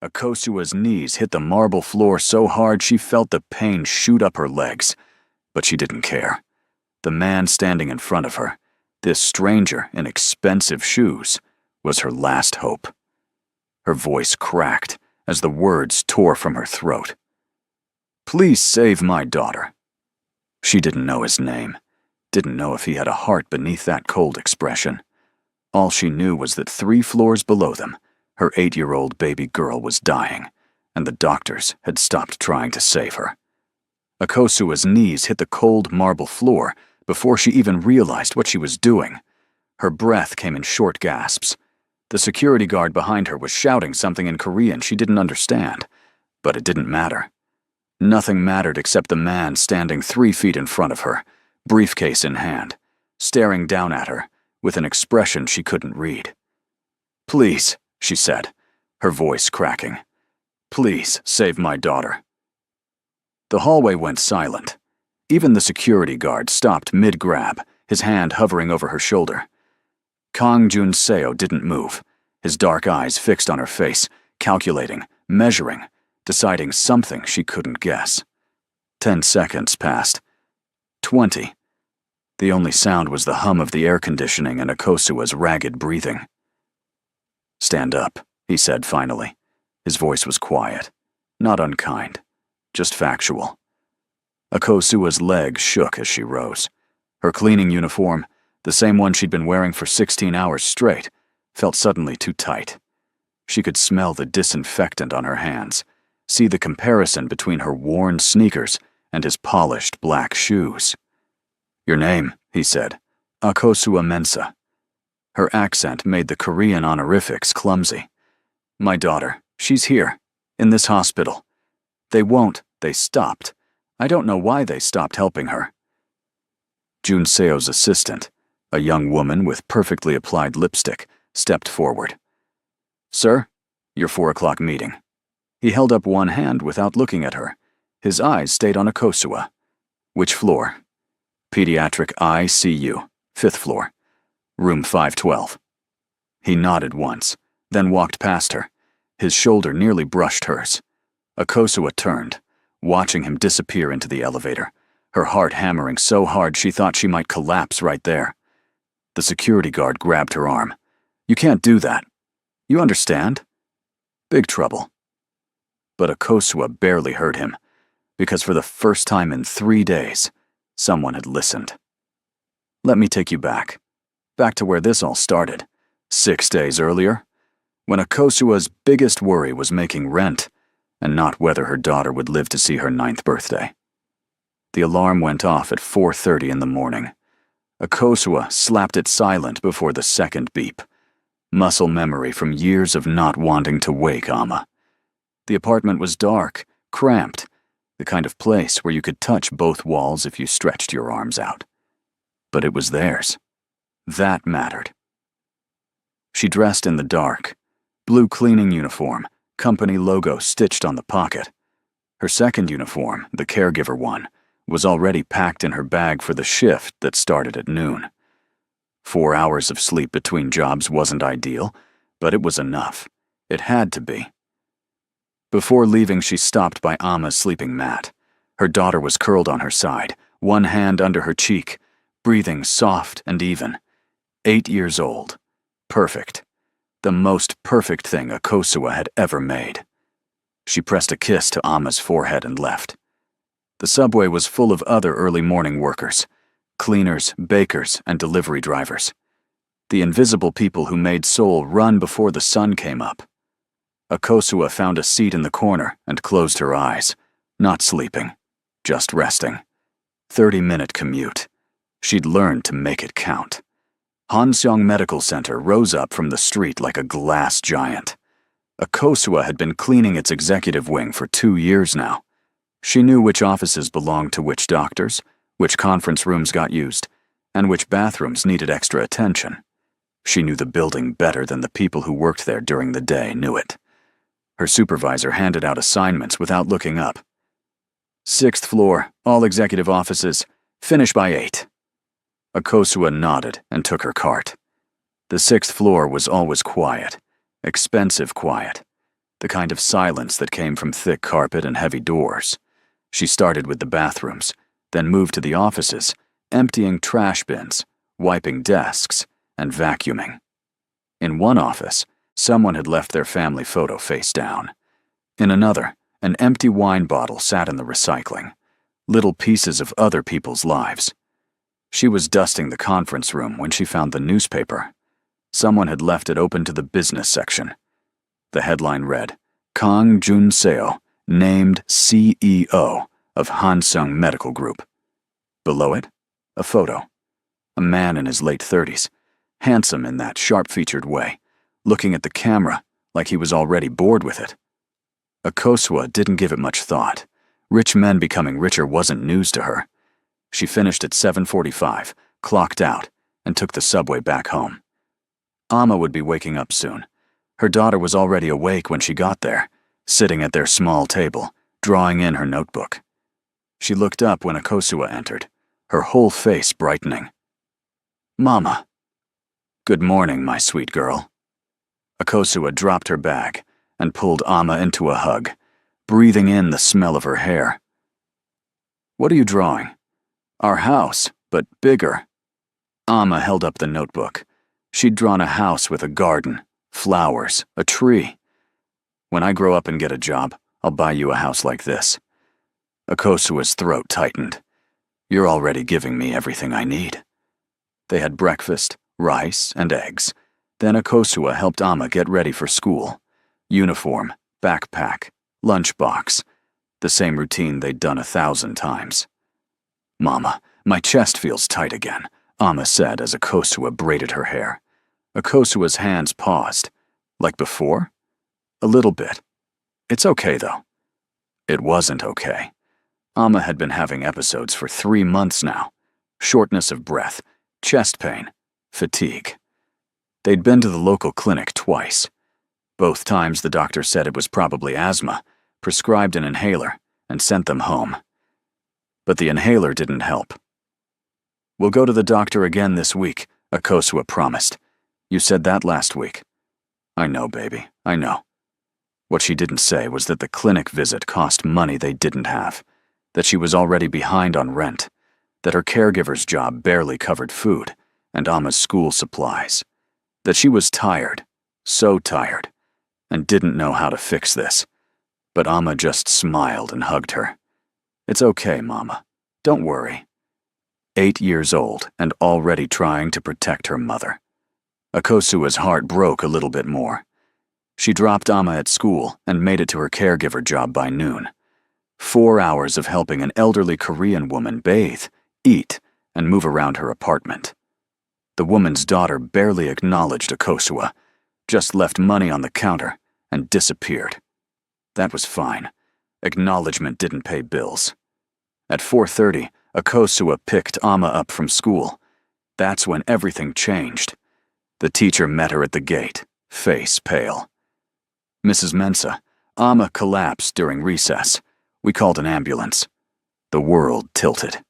Akosua's knees hit the marble floor so hard she felt the pain shoot up her legs, but she didn't care. The man standing in front of her, this stranger in expensive shoes, was her last hope. Her voice cracked as the words tore from her throat. "Please save my daughter." She didn't know his name, didn't know if he had a heart beneath that cold expression. All she knew was that 3 floors below them, her 8-year-old baby girl was dying, and the doctors had stopped trying to save her. Akosua's knees hit the cold marble floor before she even realized what she was doing. Her breath came in short gasps. The security guard behind her was shouting something in Korean she didn't understand, but it didn't matter. Nothing mattered except the man standing 3 feet in front of her, briefcase in hand, staring down at her with an expression she couldn't read. "Please," she said, her voice cracking. "Please save my daughter." The hallway went silent. Even the security guard stopped mid-grab, his hand hovering over her shoulder. Kang Jun-seo didn't move, his dark eyes fixed on her face, calculating, measuring, deciding something she couldn't guess. 10 seconds passed. 20. The only sound was the hum of the air conditioning and Akosua's ragged breathing. "Stand up," he said finally. His voice was quiet, not unkind, just factual. Akosua's legs shook as she rose. Her cleaning uniform, the same one she'd been wearing for 16 hours straight, felt suddenly too tight. She could smell the disinfectant on her hands, see the comparison between her worn sneakers and his polished black shoes. "Your name," he said. "Akosua Mensa." Her accent made the Korean honorifics clumsy. "My daughter, she's here, in this hospital. They stopped. I don't know why they stopped helping her." Jun-seo's assistant, a young woman with perfectly applied lipstick, stepped forward. "Sir, your 4 o'clock meeting." He held up one hand without looking at her. His eyes stayed on Akosua. "Which floor?" "Pediatric ICU, 5th floor. Room 512. He nodded once, then walked past her. His shoulder nearly brushed hers. Akosua turned, watching him disappear into the elevator, her heart hammering so hard she thought she might collapse right there. The security guard grabbed her arm. "You can't do that. You understand? Big trouble." But Akosua barely heard him, because for the first time in 3 days, someone had listened. "Let me take you back to where this all started, 6 days earlier, when Akosua's biggest worry was making rent, and not whether her daughter would live to see her 9th birthday. The alarm went off at 4:30 in the morning. Akosua slapped it silent before the second beep. Muscle memory from years of not wanting to wake Amma. The apartment was dark, cramped, the kind of place where you could touch both walls if you stretched your arms out. But it was theirs. That mattered. She dressed in the dark, blue cleaning uniform, company logo stitched on the pocket. Her second uniform, the caregiver one, was already packed in her bag for the shift that started at noon. 4 hours of sleep between jobs wasn't ideal, but it was enough. It had to be. Before leaving, she stopped by Amma's sleeping mat. Her daughter was curled on her side, one hand under her cheek, breathing soft and even. 8 years old. Perfect. The most perfect thing Akosua had ever made. She pressed a kiss to Amma's forehead and left. The subway was full of other early morning workers, cleaners, bakers, and delivery drivers. The invisible people who made Seoul run before the sun came up. Akosua found a seat in the corner and closed her eyes, not sleeping, just resting. 30-minute commute. She'd learned to make it count. Hanseong Medical Center rose up from the street like a glass giant. Akosua had been cleaning its executive wing for 2 years now. She knew which offices belonged to which doctors, which conference rooms got used, and which bathrooms needed extra attention. She knew the building better than the people who worked there during the day knew it. Her supervisor handed out assignments without looking up. 6th floor, all executive offices, finish by 8. Akosua nodded and took her cart. The 6th floor was always quiet, expensive quiet. the kind of silence that came from thick carpet and heavy doors. She started with the bathrooms, then moved to the offices, emptying trash bins, wiping desks, and vacuuming. In one office, someone had left their family photo face down. In another, an empty wine bottle sat in the recycling, little pieces of other people's lives. She was dusting the conference room when she found the newspaper. Someone had left it open to the business section. The headline read, "Kang Jun-seo, named CEO of Hansung Medical Group." Below it, a photo. A man in his late 30s, handsome in that sharp-featured way, looking at the camera like he was already bored with it. Akosua didn't give it much thought. Rich men becoming richer wasn't news to her. She finished at 7:45, clocked out, and took the subway back home. Amma would be waking up soon. Her daughter was already awake when she got there, sitting at their small table, drawing in her notebook. She looked up when Akosua entered, her whole face brightening. "Mama." "Good morning, my sweet girl." Akosua dropped her bag and pulled Amma into a hug, breathing in the smell of her hair. "What are you drawing?" "Our house, but bigger." Amma held up the notebook. She'd drawn a house with a garden, flowers, a tree. "When I grow up and get a job, I'll buy you a house like this." Akosua's throat tightened. "You're already giving me everything I need." They had breakfast, rice, and eggs. Then Akosua helped Amma get ready for school. Uniform, backpack, lunchbox. The same routine they'd done 1,000 times. "Mama, my chest feels tight again," Amma said as Akosua braided her hair. Akosua's hands paused. "Like before?" "A little bit. It's okay, though." It wasn't okay. Amma had been having episodes for 3 months now. Shortness of breath, chest pain, fatigue. They'd been to the local clinic twice. Both times the doctor said it was probably asthma, prescribed an inhaler, and sent them home. But the inhaler didn't help. "We'll go to the doctor again this week," Akosua promised. "You said that last week." "I know, baby, I know." What she didn't say was that the clinic visit cost money they didn't have, that she was already behind on rent, that her caregiver's job barely covered food and Amma's school supplies, that she was tired, so tired, and didn't know how to fix this. But Amma just smiled and hugged her. "It's okay, Mama. Don't worry." 8 years old and already trying to protect her mother. Akosua's heart broke a little bit more. She dropped Amma at school and made it to her caregiver job by noon. 4 hours of helping an elderly Korean woman bathe, eat, and move around her apartment. The woman's daughter barely acknowledged Akosua, just left money on the counter and disappeared. That was fine. Acknowledgement didn't pay bills. At 4:30, Akosua picked Amma up from school. That's when everything changed. The teacher met her at the gate, face pale. "Mrs. Mensah, Amma collapsed during recess. We called an ambulance." The world tilted.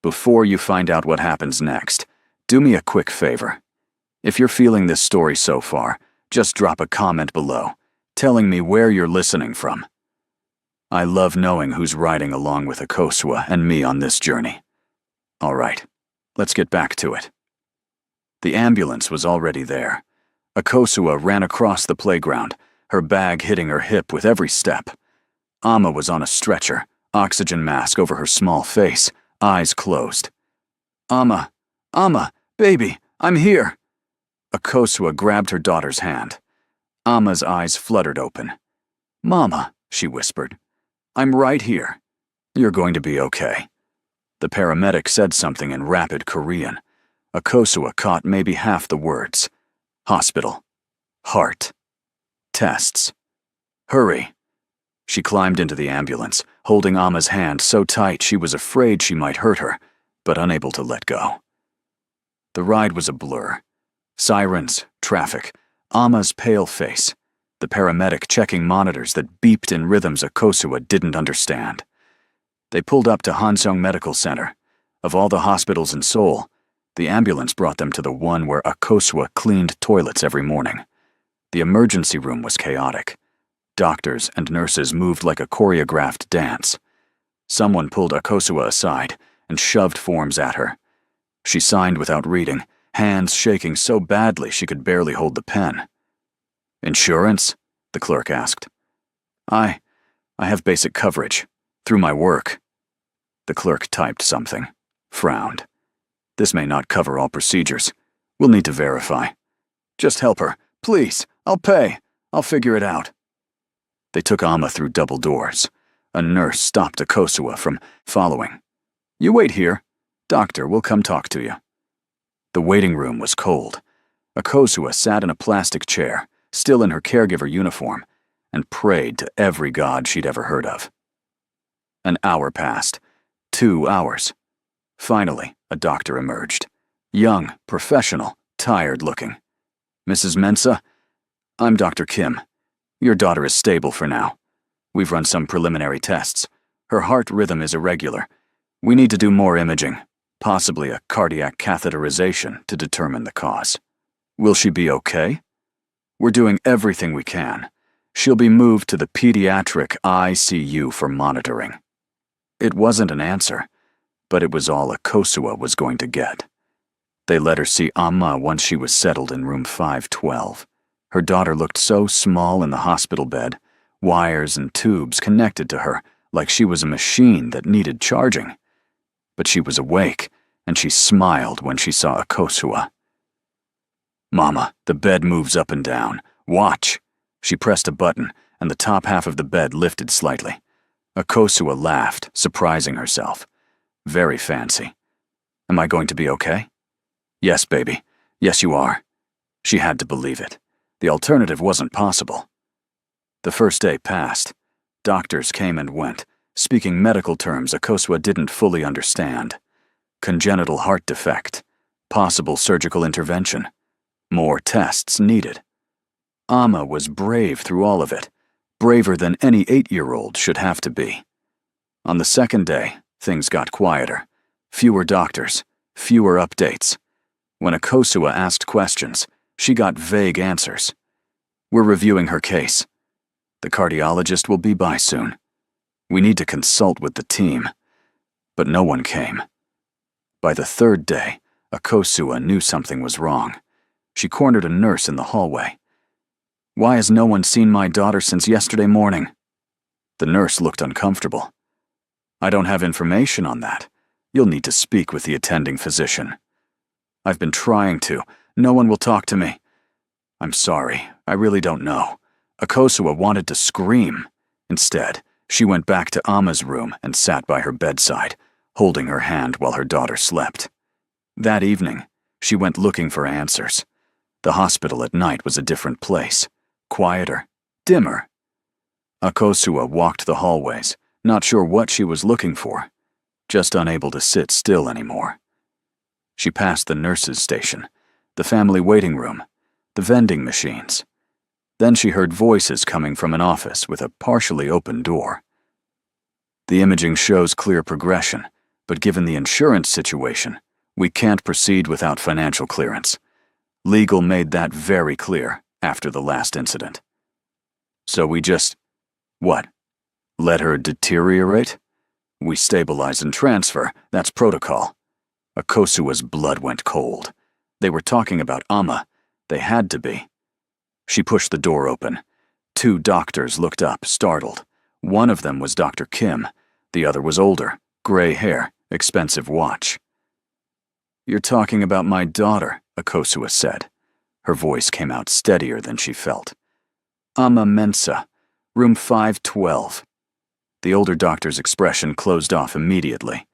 Before you find out what happens next, do me a quick favor. If you're feeling this story so far, just drop a comment below, telling me where you're listening from. I love knowing who's riding along with Akosua and me on this journey. All right, let's get back to it. The ambulance was already there. Akosua ran across the playground, her bag hitting her hip with every step. Amma was on a stretcher, oxygen mask over her small face, eyes closed. "Amma, Amma, baby, I'm here." Akosua grabbed her daughter's hand. Amma's eyes fluttered open. "Mama," she whispered, "I'm right here. You're going to be okay." The paramedic said something in rapid Korean. Akosua caught maybe half the words. Hospital. Heart. Tests. Hurry. She climbed into the ambulance, holding Amma's hand so tight she was afraid she might hurt her, but unable to let go. The ride was a blur. Sirens, traffic, Amma's pale face, the paramedic checking monitors that beeped in rhythms Akosua didn't understand. They pulled up to Hansung Medical Center. Of all the hospitals in Seoul, the ambulance brought them to the one where Akosua cleaned toilets every morning. The emergency room was chaotic. Doctors and nurses moved like a choreographed dance. Someone pulled Akosua aside and shoved forms at her. She signed without reading, hands shaking so badly she could barely hold the pen. "Insurance?" the clerk asked. I have basic coverage, through my work." The clerk typed something, frowned. "This may not cover all procedures. We'll need to verify. Just help her, please. I'll pay. I'll figure it out." They took Amma through double doors. A nurse stopped Akosua from following. "You wait here. Doctor will come talk to you." The waiting room was cold. Akosua sat in a plastic chair, still in her caregiver uniform, and prayed to every god she'd ever heard of. An hour passed. 2 hours. Finally, a doctor emerged. Young, professional, tired-looking. "Mrs. Mensah? I'm Dr. Kim. Your daughter is stable for now. We've run some preliminary tests. Her heart rhythm is irregular. We need to do more imaging, possibly a cardiac catheterization to determine the cause. Will she be okay?" "We're doing everything we can. She'll be moved to the pediatric ICU for monitoring." It wasn't an answer, but it was all Akosua was going to get. They let her see Amma once she was settled in room 512. Her daughter looked so small in the hospital bed, wires and tubes connected to her like she was a machine that needed charging. But she was awake, and she smiled when she saw Akosua. "Mama, the bed moves up and down. Watch." She pressed a button, and the top half of the bed lifted slightly. Akosua laughed, surprising herself. Very fancy. "Am I going to be okay?" "Yes, baby. Yes, you are." She had to believe it. The alternative wasn't possible. The first day passed. Doctors came and went, speaking medical terms Akosua didn't fully understand. Congenital heart defect. Possible surgical intervention. More tests needed. Amma was brave through all of it, braver than any 8-year-old should have to be. On the second day, things got quieter. Fewer doctors, fewer updates. When Akosua asked questions, she got vague answers. "We're reviewing her case. The cardiologist will be by soon. We need to consult with the team." But no one came. By the third day, Akosua knew something was wrong. She cornered a nurse in the hallway. "Why has no one seen my daughter since yesterday morning?" The nurse looked uncomfortable. "I don't have information on that. You'll need to speak with the attending physician." "I've been trying to. No one will talk to me." "I'm sorry. I really don't know." Akosua wanted to scream. Instead, she went back to Amma's room and sat by her bedside, holding her hand while her daughter slept. That evening, she went looking for answers. The hospital at night was a different place. Quieter, dimmer. Akosua walked the hallways, not sure what she was looking for, just unable to sit still anymore. She passed the nurse's station, the family waiting room, the vending machines. Then she heard voices coming from an office with a partially open door. "The imaging shows clear progression, but given the insurance situation, we can't proceed without financial clearance. Legal made that very clear after the last incident. So we just, what? Let her deteriorate? We stabilize and transfer, that's protocol." Akosua's blood went cold. They were talking about Amma. They had to be. She pushed the door open. 2 doctors looked up, startled. One of them was Dr. Kim. The other was older, gray hair, expensive watch. "You're talking about my daughter," Akosua said. Her voice came out steadier than she felt. "Amma Mensah, room 512. The older doctor's expression closed off immediately.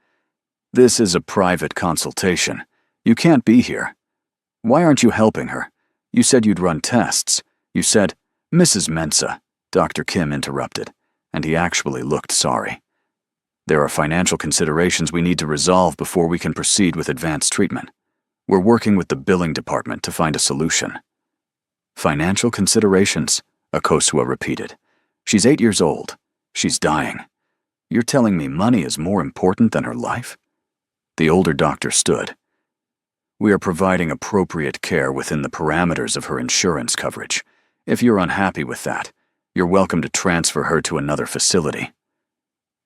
"This is a private consultation. You can't be here. Why aren't you helping her? You said you'd run tests. You said—" "Mrs. Mensah," Dr. Kim interrupted, and he actually looked sorry. "There are financial considerations we need to resolve before we can proceed with advanced treatment. We're working with the billing department to find a solution." "Financial considerations," Akosua repeated. "She's 8 years old. She's dying. You're telling me money is more important than her life?" The older doctor stood. "We are providing appropriate care within the parameters of her insurance coverage. If you're unhappy with that, you're welcome to transfer her to another facility.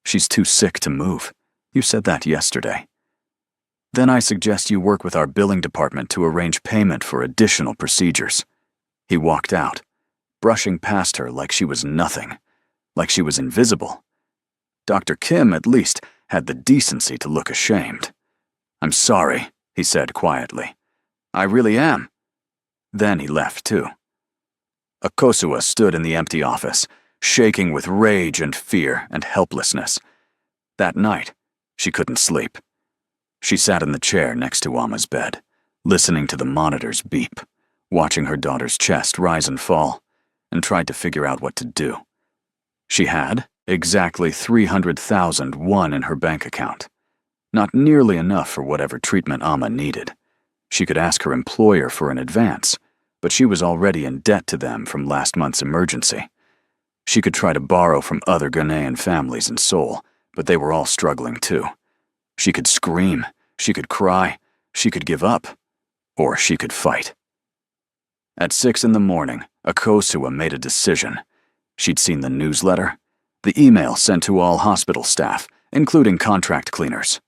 She's too sick to move. You said that yesterday. Then I suggest you work with our billing department to arrange payment for additional procedures. He walked out, brushing past her like she was nothing, like she was invisible. Dr. Kim, at least, had the decency to look ashamed. "I'm sorry," he said quietly. "I really am." Then he left too. Akosua stood in the empty office, shaking with rage and fear and helplessness. That night, she couldn't sleep. She sat in the chair next to Ama's bed, listening to the monitor's beep, watching her daughter's chest rise and fall, and tried to figure out what to do. She had exactly 300,000 won in her bank account. Not nearly enough for whatever treatment Ama needed. She could ask her employer for an advance, but she was already in debt to them from last month's emergency. She could try to borrow from other Ghanaian families in Seoul, but they were all struggling too. She could scream, she could cry, she could give up, or she could fight. At 6 in the morning, Akosua made a decision. She'd seen the newsletter, the email sent to all hospital staff, including contract cleaners.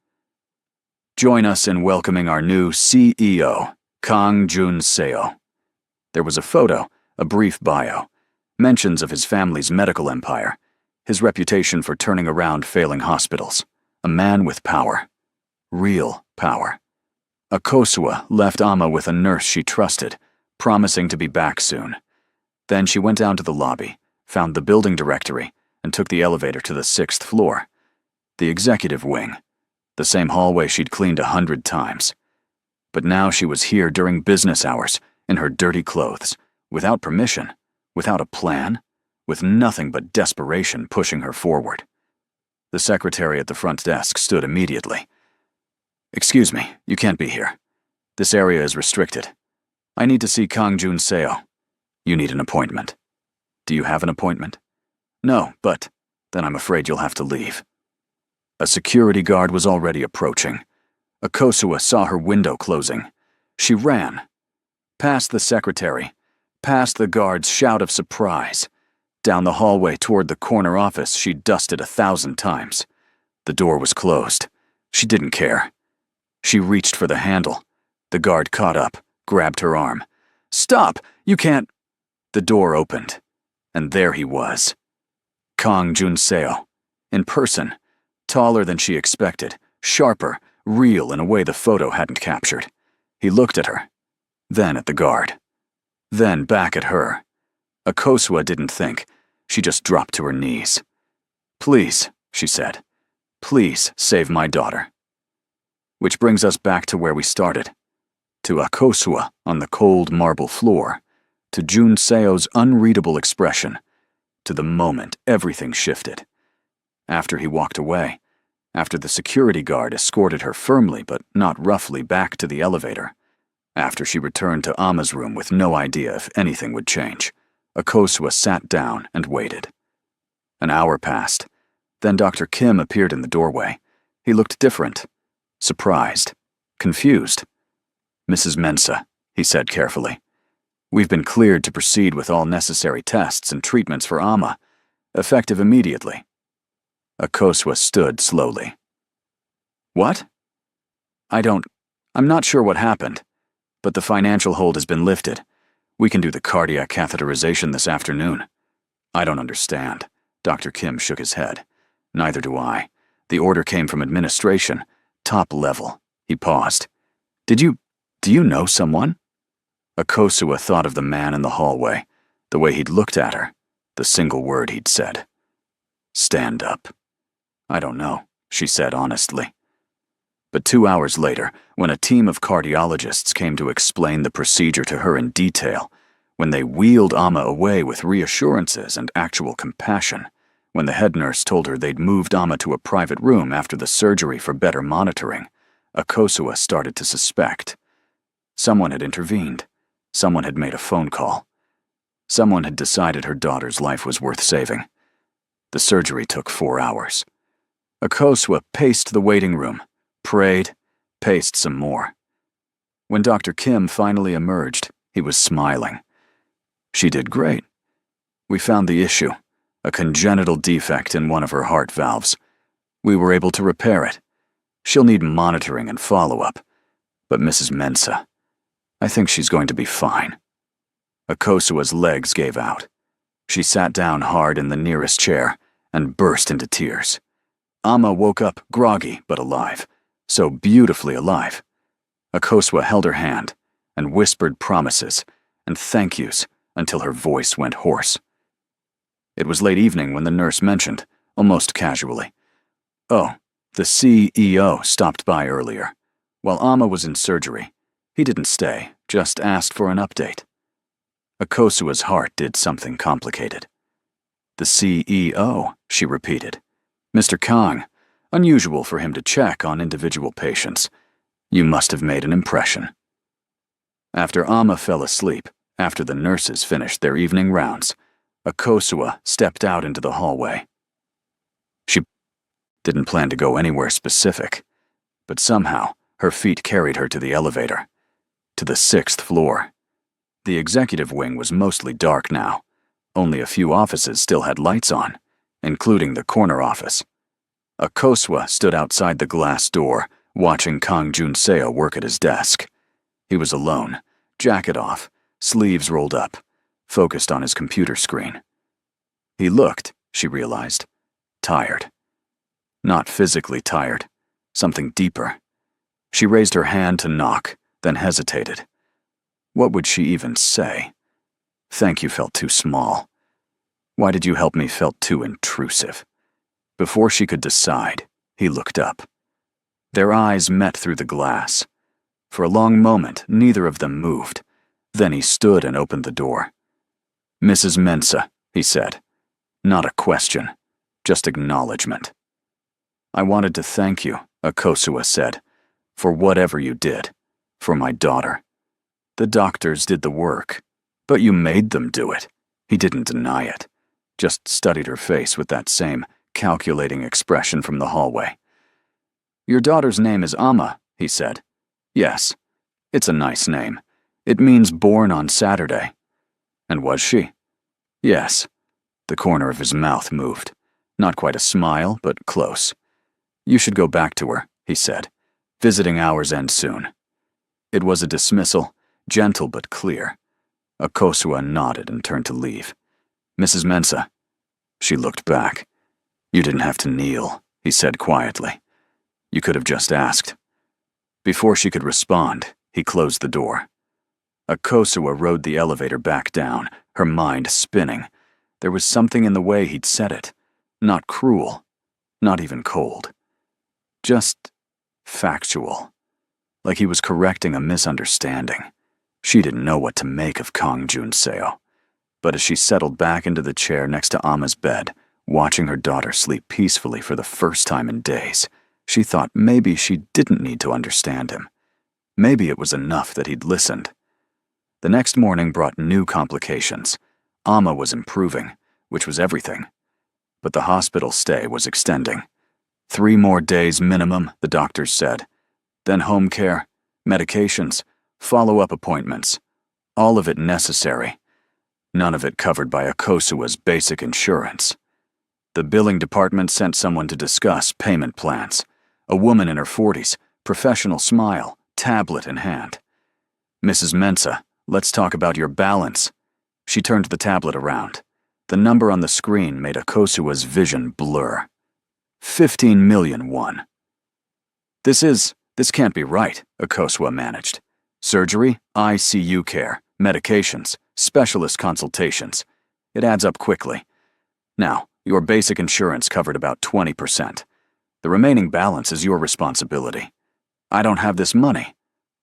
"Join us in welcoming our new CEO, Kang Jun-seo." There was a photo, a brief bio, mentions of his family's medical empire, his reputation for turning around failing hospitals. A man with power. Real power. Akosua left Ama with a nurse she trusted, promising to be back soon. Then she went down to the lobby, found the building directory, and took the elevator to the 6th floor. The executive wing. The same hallway she'd cleaned 100 times. But now she was here during business hours, in her dirty clothes, without permission, without a plan, with nothing but desperation pushing her forward. The secretary at the front desk stood immediately. "Excuse me, you can't be here. This area is restricted. I need to see Kang Jun-seo. You need an appointment." "Do you have an appointment?" "No, but then I'm afraid you'll have to leave." A security guard was already approaching. Akosua saw her window closing. She ran. Past the secretary, past the guard's shout of surprise. Down the hallway toward the corner office she'd dusted 1,000 times. The door was closed. She didn't care. She reached for the handle. The guard caught up, grabbed her arm. "Stop! You can't—" The door opened, and there he was. Kang Jun-seo, in person, taller than she expected, sharper, real in a way the photo hadn't captured. He looked at her, then at the guard, then back at her. Akosua didn't think. She just dropped to her knees. "Please," she said, "please save my daughter." Which brings us back to where we started. To Akosua on the cold marble floor. To Jun-seo's unreadable expression. To the moment everything shifted. After he walked away, after the security guard escorted her firmly but not roughly back to the elevator, after she returned to Ama's room with no idea if anything would change, Akosua sat down and waited. An hour passed. Then Dr. Kim appeared in the doorway. He looked different, surprised, confused. "Mrs. Mensah," he said carefully, "we've been cleared to proceed with all necessary tests and treatments for Ama, effective immediately." Akosua stood slowly. "What?" I'm not sure what happened, but the financial hold has been lifted. We can do the cardiac catheterization this afternoon." "I don't understand." Dr. Kim shook his head. "Neither do I. The order came from administration, top level." He paused. Do you know someone?" Akosua thought of the man in the hallway, the way he'd looked at her, the single word he'd said. "Stand up." "I don't know," she said honestly. But 2 hours later, when a team of cardiologists came to explain the procedure to her in detail, when they wheeled Ama away with reassurances and actual compassion, when the head nurse told her they'd moved Ama to a private room after the surgery for better monitoring, Akosua started to suspect. Someone had intervened. Someone had made a phone call. Someone had decided her daughter's life was worth saving. The surgery took 4 hours. Akosua paced the waiting room, prayed, paced some more. When Dr. Kim finally emerged, he was smiling. She did great. We found the issue, a congenital defect in one of her heart valves. We were able to repair it. She'll need monitoring and follow-up. But Mrs. Mensah, I think she's going to be fine. Akosua's legs gave out. She sat down hard in the nearest chair and burst into tears. Amma woke up groggy but alive, so beautifully alive. Akosua held her hand and whispered promises and thank yous until her voice went hoarse. It was late evening when the nurse mentioned, almost casually, "Oh, the CEO stopped by earlier. While Amma was in surgery, he didn't stay, just asked for an update." Akosua's heart did something complicated. "The CEO," she repeated. "Mr. Kang, unusual for him to check on individual patients. You must have made an impression." After Amma fell asleep, after the nurses finished their evening rounds, Akosua stepped out into the hallway. She didn't plan to go anywhere specific, but somehow her feet carried her to the elevator, to the 6th floor. The executive wing was mostly dark now. Only a few offices still had lights on, including the corner office. Akosua stood outside the glass door, watching Kang Junseo work at his desk. He was alone, jacket off, sleeves rolled up, focused on his computer screen. He looked, she realized, tired. Not physically tired, something deeper. She raised her hand to knock, then hesitated. What would she even say? "Thank you" felt too small. "Why did you help me" felt too intrusive. Before she could decide, he looked up. Their eyes met through the glass. For a long moment, neither of them moved. Then he stood and opened the door. "Mrs. Mensah," he said. Not a question, just acknowledgement. "I wanted to thank you," Akosua said, "for whatever you did, for my daughter. The doctors did the work, but you made them do it." He didn't deny it, just studied her face with that same calculating expression from the hallway. "Your daughter's name is Amma," he said. "Yes, it's a nice name. It means born on Saturday." "And was she?" "Yes." The corner of his mouth moved. Not quite a smile, but close. "You should go back to her," he said. "Visiting hours end soon." It was a dismissal, gentle but clear. Akosua nodded and turned to leave. "Mrs. Mensah." She looked back. "You didn't have to kneel," he said quietly. "You could have just asked." Before she could respond, he closed the door. Akosua rode the elevator back down, her mind spinning. There was something in the way he'd said it. Not cruel, not even cold. Just factual. Like he was correcting a misunderstanding. She didn't know what to make of Kang Junseo. But as she settled back into the chair next to Amma's bed, watching her daughter sleep peacefully for the first time in days, she thought maybe she didn't need to understand him. Maybe it was enough that he'd listened. The next morning brought new complications. Amma was improving, which was everything. But the hospital stay was extending. 3 more days minimum, the doctors said. Then home care, medications, follow-up appointments. All of it necessary. None of it covered by Akosua's basic insurance. The billing department sent someone to discuss payment plans. A woman in her 40s, professional smile, tablet in hand. "Mrs. Mensah, let's talk about your balance." She turned the tablet around. The number on the screen made Akosua's vision blur. 15 million won. This can't be right," Akosua managed. "Surgery, ICU care, medications, specialist consultations. It adds up quickly. Now, your basic insurance covered about 20%. The remaining balance is your responsibility. I don't have this money.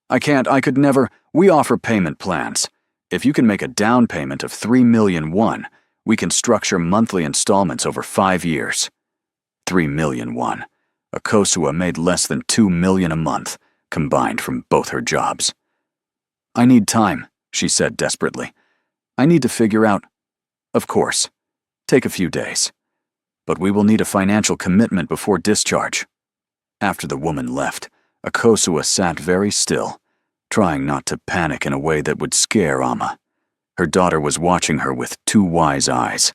I could never. We offer payment plans. If you can make a down payment of 3 million won, we can structure monthly installments over 5 years. 3 million won. Akosua made less than 2 million a month, combined from both her jobs. "I need time," she said desperately. "I need to figure out." "Of course. Take a few days. But we will need a financial commitment before discharge." After the woman left, Akosua sat very still, trying not to panic in a way that would scare Amma. Her daughter was watching her with two wise eyes.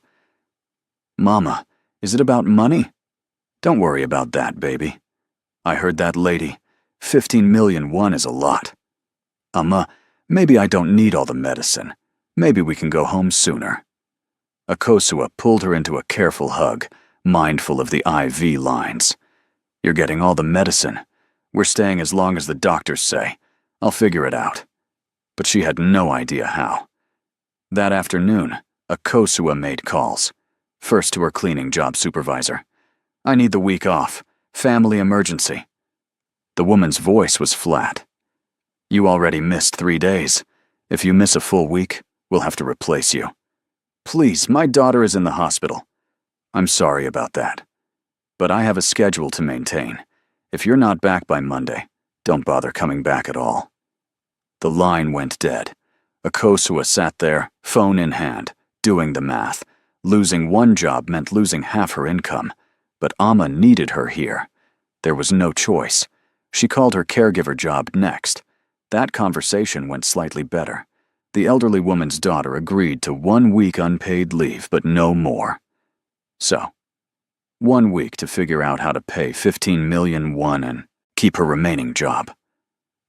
"Mama, is it about money?" "Don't worry about that, baby. I heard that lady. 15 million won is a lot. Maybe I don't need all the medicine. Maybe we can go home sooner." Akosua pulled her into a careful hug, mindful of the IV lines. "You're getting all the medicine. We're staying as long as the doctors say. I'll figure it out." But she had no idea how. That afternoon, Akosua made calls. First to her cleaning job supervisor. "I need the week off. Family emergency." The woman's voice was flat. "You already missed 3 days. If you miss a full week, we'll have to replace you." "Please, my daughter is in the hospital." "I'm sorry about that. But I have a schedule to maintain. If you're not back by Monday, don't bother coming back at all." The line went dead. Akosua sat there, phone in hand, doing the math. Losing one job meant losing half her income. But Amma needed her here. There was no choice. She called her caregiver job next. That conversation went slightly better. The elderly woman's daughter agreed to 1 week unpaid leave, but no more. So, 1 week to figure out how to pay 15 million won and keep her remaining job.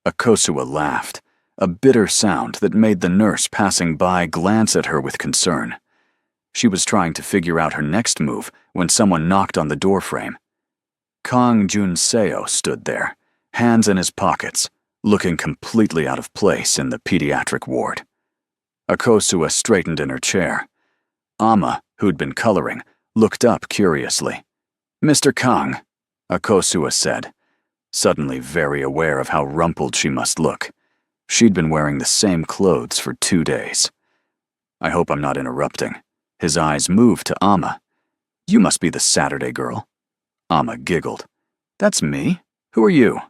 Akosua laughed, a bitter sound that made the nurse passing by glance at her with concern. She was trying to figure out her next move when someone knocked on the doorframe. Kang Jun-seo stood there, hands in his pockets, looking completely out of place in the pediatric ward. Akosua straightened in her chair. Amma, who'd been coloring, looked up curiously. "Mr. Kang," Akosua said, suddenly very aware of how rumpled she must look. She'd been wearing the same clothes for 2 days. "I hope I'm not interrupting." His eyes moved to Amma. "You must be the Saturday girl." Amma giggled. "That's me. Who are you?"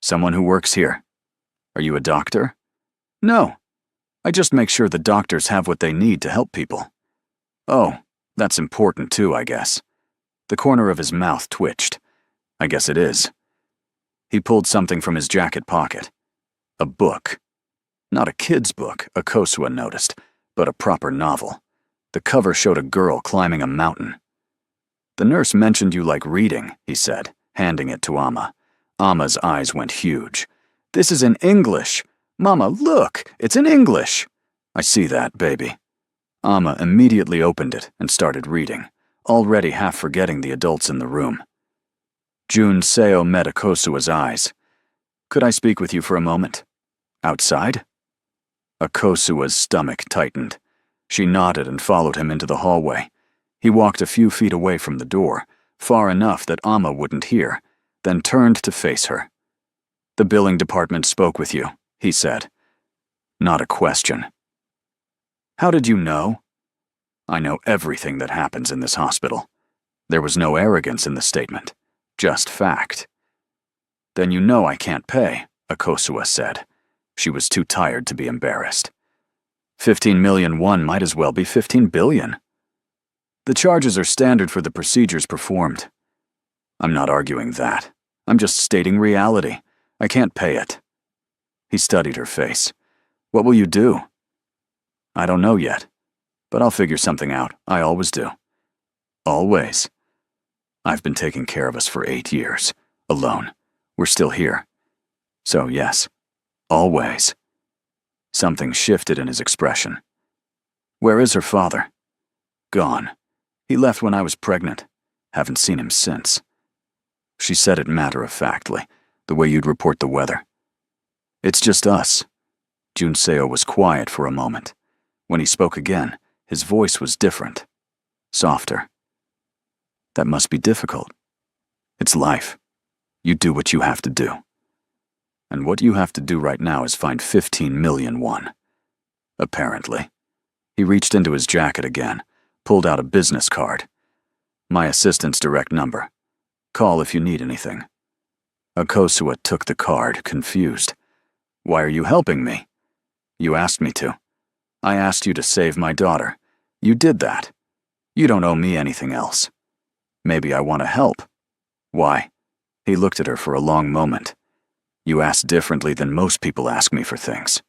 "Someone who works here." "Are you a doctor?" "No. I just make sure the doctors have what they need to help people." "Oh, that's important too, I guess." The corner of his mouth twitched. "I guess it is." He pulled something from his jacket pocket. A book. Not a kid's book, Akosua noticed, but a proper novel. The cover showed a girl climbing a mountain. "The nurse mentioned you like reading," he said, handing it to Amma. Amma's eyes went huge. "This is in English. Mama, look, it's in English." "I see that, baby." Amma immediately opened it and started reading, already half forgetting the adults in the room. Jun-seo met Akosua's eyes. "Could I speak with you for a moment?" "Outside?" Akosua's stomach tightened. She nodded and followed him into the hallway. He walked a few feet away from the door, far enough that Amma wouldn't hear, then turned to face her. "The billing department spoke with you," he said. Not a question. "How did you know?" "I know everything that happens in this hospital." There was no arrogance in the statement, just fact. "Then you know I can't pay," Akosua said. She was too tired to be embarrassed. 15 million won might as well be 15 billion. "The charges are standard for the procedures performed." "I'm not arguing that. I'm just stating reality. I can't pay it." He studied her face. "What will you do?" "I don't know yet, but I'll figure something out. I always do." "Always." "I've been taking care of us for 8 years, alone. We're still here. So yes, always." Something shifted in his expression. "Where is her father?" "Gone. He left when I was pregnant. Haven't seen him since." She said it matter-of-factly, the way you'd report the weather. "It's just us." Jun-seo was quiet for a moment. When he spoke again, his voice was different, softer. "That must be difficult. It's life. You do what you have to do. And what you have to do right now is find 15 million won. Apparently." He reached into his jacket again, pulled out a business card. "My assistant's direct number. Call if you need anything." Akosua took the card, confused. "Why are you helping me?" "You asked me to. I asked you to save my daughter. You did that. You don't owe me anything else. Maybe I want to help." "Why?" He looked at her for a long moment. "You asked differently than most people ask me for things."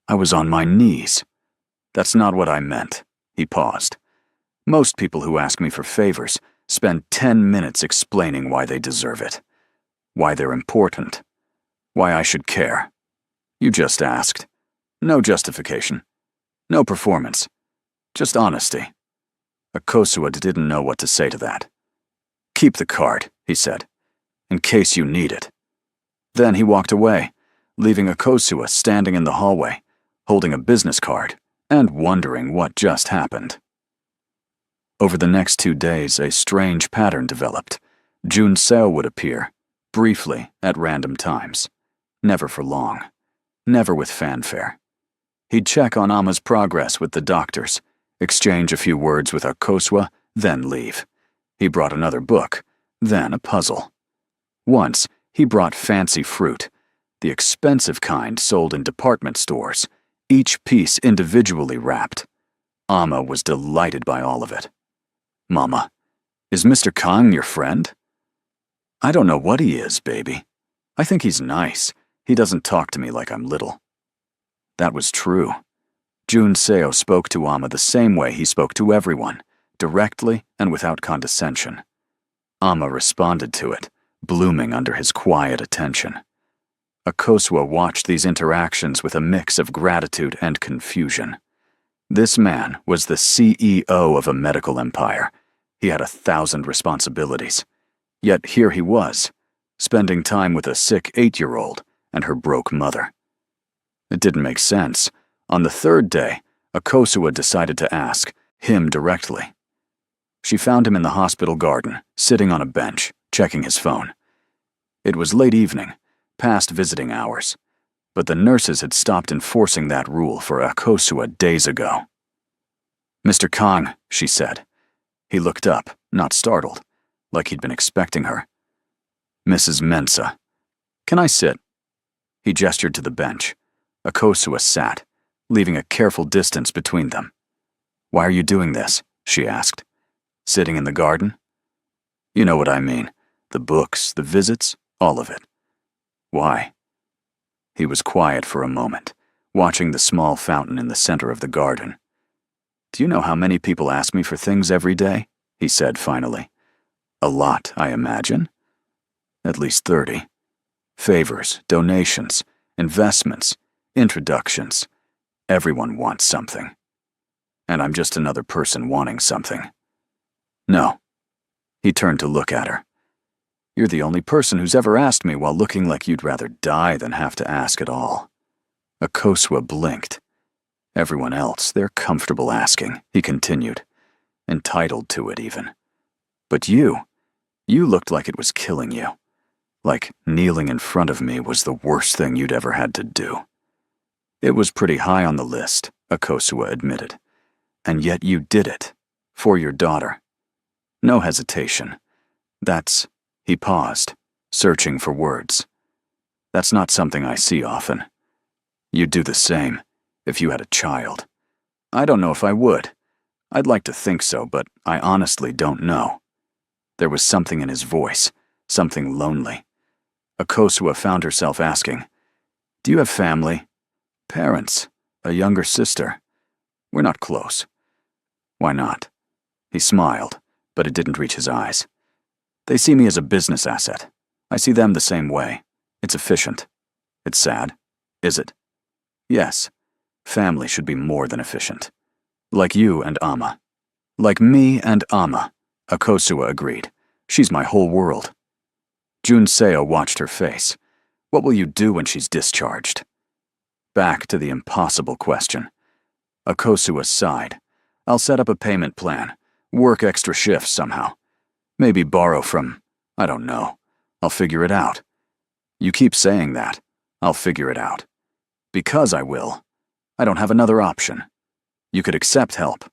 "I was on my knees." That's not what I meant. He paused. Most people who ask me for favors spend 10 minutes explaining why they deserve it, why they're important, why I should care. You just asked. No justification. No performance. Just honesty. Akosua didn't know what to say to that. Keep the card, he said, in case you need it. Then he walked away, leaving Akosua standing in the hallway, holding a business card and wondering what just happened. Over the next 2 days, a strange pattern developed. Jun Seo would appear, briefly, at random times. Never for long. Never with fanfare. He'd check on Amma's progress with the doctors, exchange a few words with Akosua, then leave. He brought another book, then a puzzle. Once, he brought fancy fruit, the expensive kind sold in department stores, each piece individually wrapped. Amma was delighted by all of it. Mama, is Mr. Kang your friend? I don't know what he is, baby. I think he's nice. He doesn't talk to me like I'm little. That was true. Jun Seo spoke to Amma the same way he spoke to everyone, directly and without condescension. Amma responded to it, blooming under his quiet attention. Akosua watched these interactions with a mix of gratitude and confusion. This man was the CEO of a medical empire. He had 1,000 responsibilities. Yet here he was, spending time with a sick 8-year-old and her broke mother. It didn't make sense. On the 3rd day, Akosua decided to ask him directly. She found him in the hospital garden, sitting on a bench, checking his phone. It was late evening, past visiting hours, but the nurses had stopped enforcing that rule for Akosua days ago. Mr. Kang, she said. He looked up, not startled, like he'd been expecting her. Mrs. Mensah. Can I sit? He gestured to the bench. Akosua sat, leaving a careful distance between them. Why are you doing this? She asked. Sitting in the garden? You know what I mean. The books, the visits, all of it. Why? He was quiet for a moment, watching the small fountain in the center of the garden. Do you know how many people ask me for things every day? He said finally. A lot, I imagine. At least 30. Favors, donations, investments, introductions. Everyone wants something. And I'm just another person wanting something. No. He turned to look at her. You're the only person who's ever asked me while looking like you'd rather die than have to ask at all. Akosua blinked. Everyone else, they're comfortable asking, he continued. Entitled to it, even. But you looked like it was killing you. Like kneeling in front of me was the worst thing you'd ever had to do. It was pretty high on the list, Akosua admitted. And yet you did it. For your daughter. No hesitation. That's... He paused, searching for words. That's not something I see often. You'd do the same, if you had a child. I don't know if I would. I'd like to think so, but I honestly don't know. There was something in his voice, something lonely. Akosua found herself asking, Do you have family? Parents? A younger sister? We're not close. Why not? He smiled, but it didn't reach his eyes. They see me as a business asset. I see them the same way. It's efficient. It's sad. Is it? Yes. Family should be more than efficient. Like you and Amma. Like me and Amma, Akosua agreed. She's my whole world. Jun Seo watched her face. What will you do when she's discharged? Back to the impossible question. Akosua sighed. I'll set up a payment plan. Work extra shifts somehow. Maybe borrow from, I don't know. I'll figure it out. You keep saying that. I'll figure it out. Because I will. I don't have another option. You could accept help.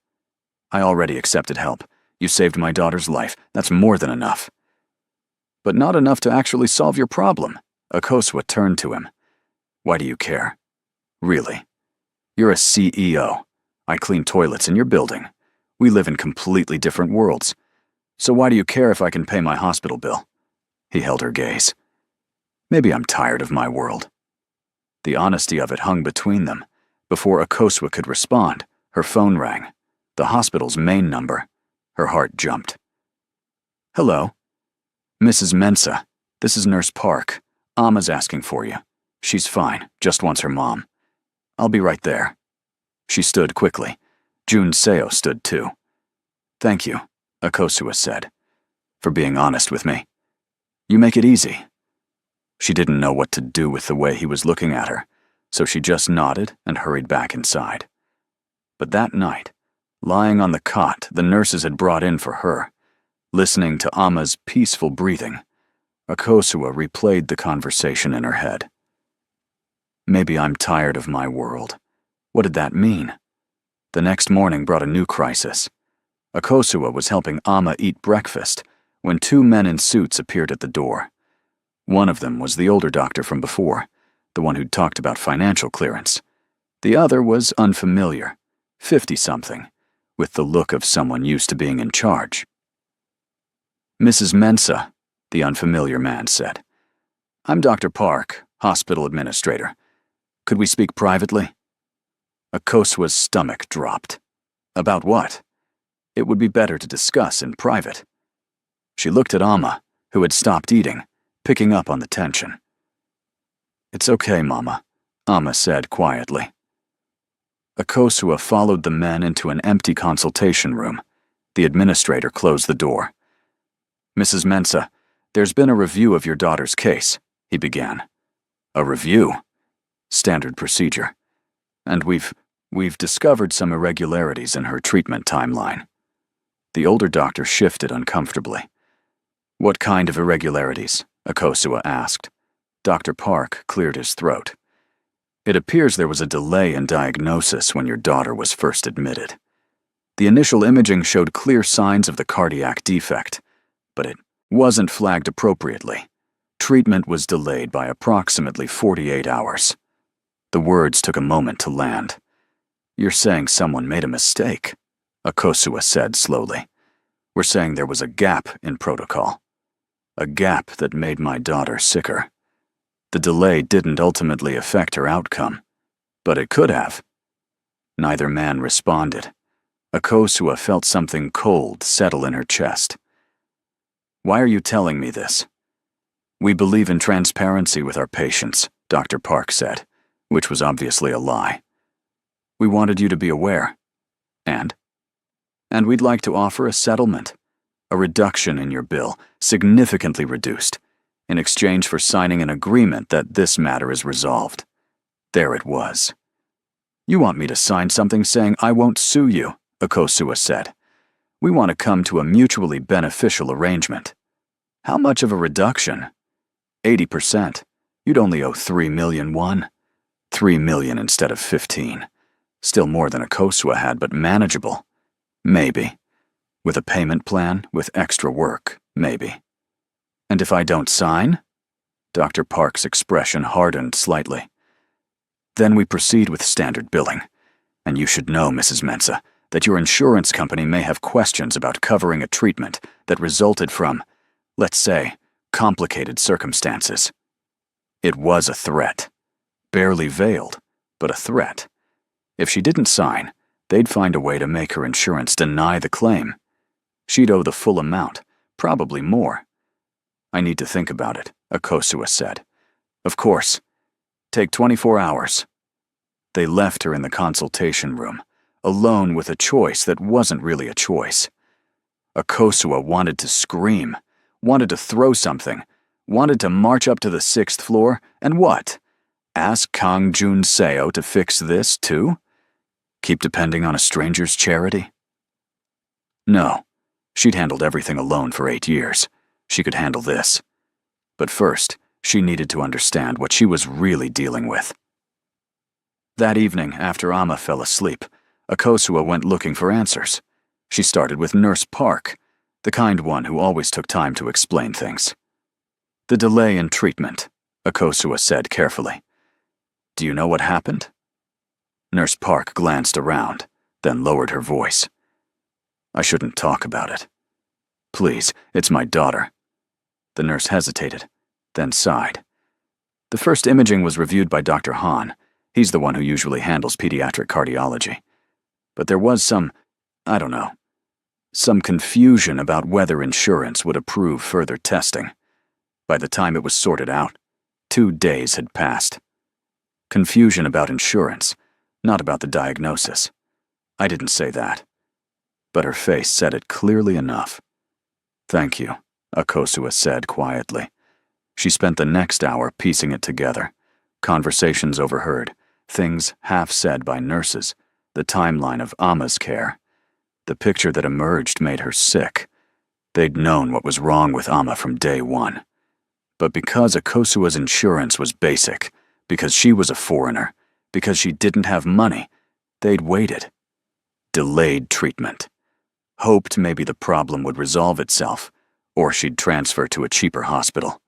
I already accepted help. You saved my daughter's life. That's more than enough. But not enough to actually solve your problem. Akosua turned to him. Why do you care? Really? You're a CEO. I clean toilets in your building. We live in completely different worlds. So why do you care if I can pay my hospital bill? He held her gaze. Maybe I'm tired of my world. The honesty of it hung between them. Before Akosua could respond, Her phone rang. The hospital's main number. Her heart jumped. "Hello. Mrs. Mensah, this is Nurse Park. Amma's asking for you. She's fine, just wants her mom. I'll be right there." She stood quickly. Jun Seo stood too. "Thank you," Akosua said, "for being honest with me. You make it easy." She didn't know what to do with the way he was looking at her, so she just nodded and hurried back inside. But that night, lying on the cot the nurses had brought in for her, listening to Amma's peaceful breathing, Akosua replayed the conversation in her head. Maybe I'm tired of my world. What did that mean? The next morning brought a new crisis. Akosua was helping Amma eat breakfast when two men in suits appeared at the door. One of them was the older doctor from before, the one who'd talked about financial clearance. The other was unfamiliar, 50-something, with the look of someone used to being in charge. "Mrs. Mensah," the unfamiliar man said. "I'm Dr. Park, hospital administrator. Could we speak privately?" Akosua's stomach dropped. About what? It would be better to discuss in private. She looked at Amma, who had stopped eating, picking up on the tension. "It's okay, Mama," Amma said quietly. Akosua followed the men into an empty consultation room. The administrator closed the door. "Mrs. Mensah, there's been a review of your daughter's case," he began. "A review? Standard procedure. And we've discovered some irregularities in her treatment timeline." The older doctor shifted uncomfortably. "What kind of irregularities?" Akosua asked. Dr. Park cleared his throat. "It appears there was a delay in diagnosis when your daughter was first admitted. The initial imaging showed clear signs of the cardiac defect, but it wasn't flagged appropriately. Treatment was delayed by approximately 48 hours. The words took a moment to land. "You're saying someone made a mistake," Akosua said slowly. "We're saying there was a gap in protocol. A gap that made my daughter sicker. The delay didn't ultimately affect her outcome, but it could have." Neither man responded. Akosua felt something cold settle in her chest. "Why are you telling me this?" "We believe in transparency with our patients," Dr. Park said, which was obviously a lie. "We wanted you to be aware. And we'd like to offer a settlement. A reduction in your bill, significantly reduced, in exchange for signing an agreement that this matter is resolved." There it was. "You want me to sign something saying I won't sue you," Akosua said. "We want to come to a mutually beneficial arrangement. How much of a reduction?" 80%. You'd only owe 3 million won. 3 million instead of 15. Still more than Akosua had, but manageable. Maybe. With a payment plan, with extra work, maybe. "And if I don't sign?" Dr. Park's expression hardened slightly. "Then we proceed with standard billing. And you should know, Mrs. Mensah, that your insurance company may have questions about covering a treatment that resulted from, let's say, complicated circumstances." It was a threat. Barely veiled, but a threat. If she didn't sign, they'd find a way to make her insurance deny the claim. She'd owe the full amount, probably more. "I need to think about it," Akosua said. "Of course. Take 24 hours. They left her in the consultation room, alone with a choice that wasn't really a choice. Akosua wanted to scream, wanted to throw something, wanted to march up to the 6th floor, and what? Ask Kang Jun Seo to fix this, too? Keep depending on a stranger's charity? No. She'd handled everything alone for 8 years. She could handle this. But first, she needed to understand what she was really dealing with. That evening, after Amma fell asleep, Akosua went looking for answers. She started with Nurse Park, the kind one who always took time to explain things. "The delay in treatment," Akosua said carefully. "Do you know what happened?" Nurse Park glanced around, then lowered her voice. "I shouldn't talk about it. Please, it's my daughter." The nurse hesitated, then sighed. "The first imaging was reviewed by Dr. Han. He's the one who usually handles pediatric cardiology. But there was some confusion about whether insurance would approve further testing. By the time it was sorted out, 2 days had passed. Confusion about insurance, not about the diagnosis. I didn't say that. But her face said it clearly enough. "Thank you," Akosua said quietly. She spent the next hour piecing it together. Conversations overheard, things half said by nurses, the timeline of Amma's care. The picture that emerged made her sick. They'd known what was wrong with Amma from day one. But because Akosua's insurance was basic, because she was a foreigner, because she didn't have money, they'd waited. Delayed treatment. Hoped maybe the problem would resolve itself, or she'd transfer to a cheaper hospital.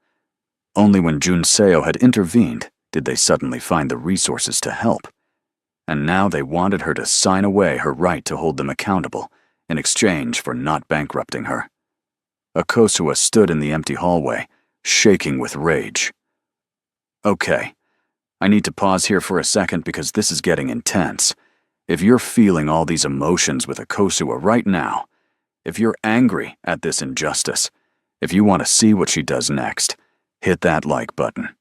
Only when Junseo had intervened did they suddenly find the resources to help. And now they wanted her to sign away her right to hold them accountable in exchange for not bankrupting her. Akosua stood in the empty hallway, shaking with rage. "Okay, I need to pause here for a second because this is getting intense. If you're feeling all these emotions with Akosua right now, if you're angry at this injustice, if you want to see what she does next, hit that like button.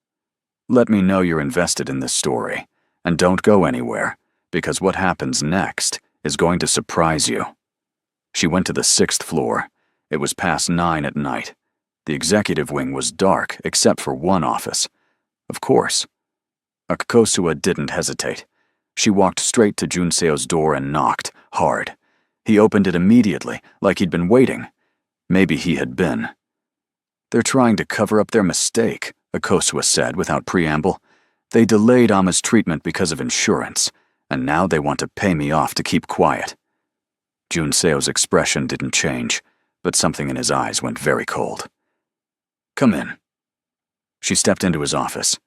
Let me know you're invested in this story, and don't go anywhere, because what happens next is going to surprise you." She went to the 6th floor. It was past 9 at night. The executive wing was dark except for one office. Of course. Akosua didn't hesitate. She walked straight to Junseo's door and knocked, hard. He opened it immediately, like he'd been waiting. Maybe he had been. "They're trying to cover up their mistake," Akosua said without preamble. "They delayed Amma's treatment because of insurance, and now they want to pay me off to keep quiet." Junseo's expression didn't change, but something in his eyes went very cold. "Come in." She stepped into his office.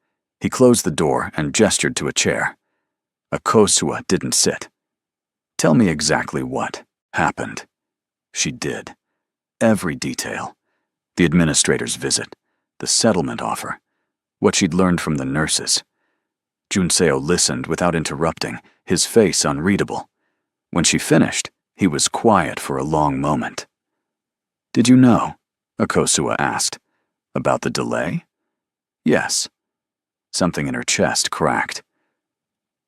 He closed the door and gestured to a chair. Akosua didn't sit. "Tell me exactly what happened." She did. Every detail. The administrator's visit, the settlement offer, what she'd learned from the nurses. Junseo listened without interrupting, his face unreadable. When she finished, he was quiet for a long moment. "Did you know?" Akosua asked. "About the delay?" "Yes." Something in her chest cracked.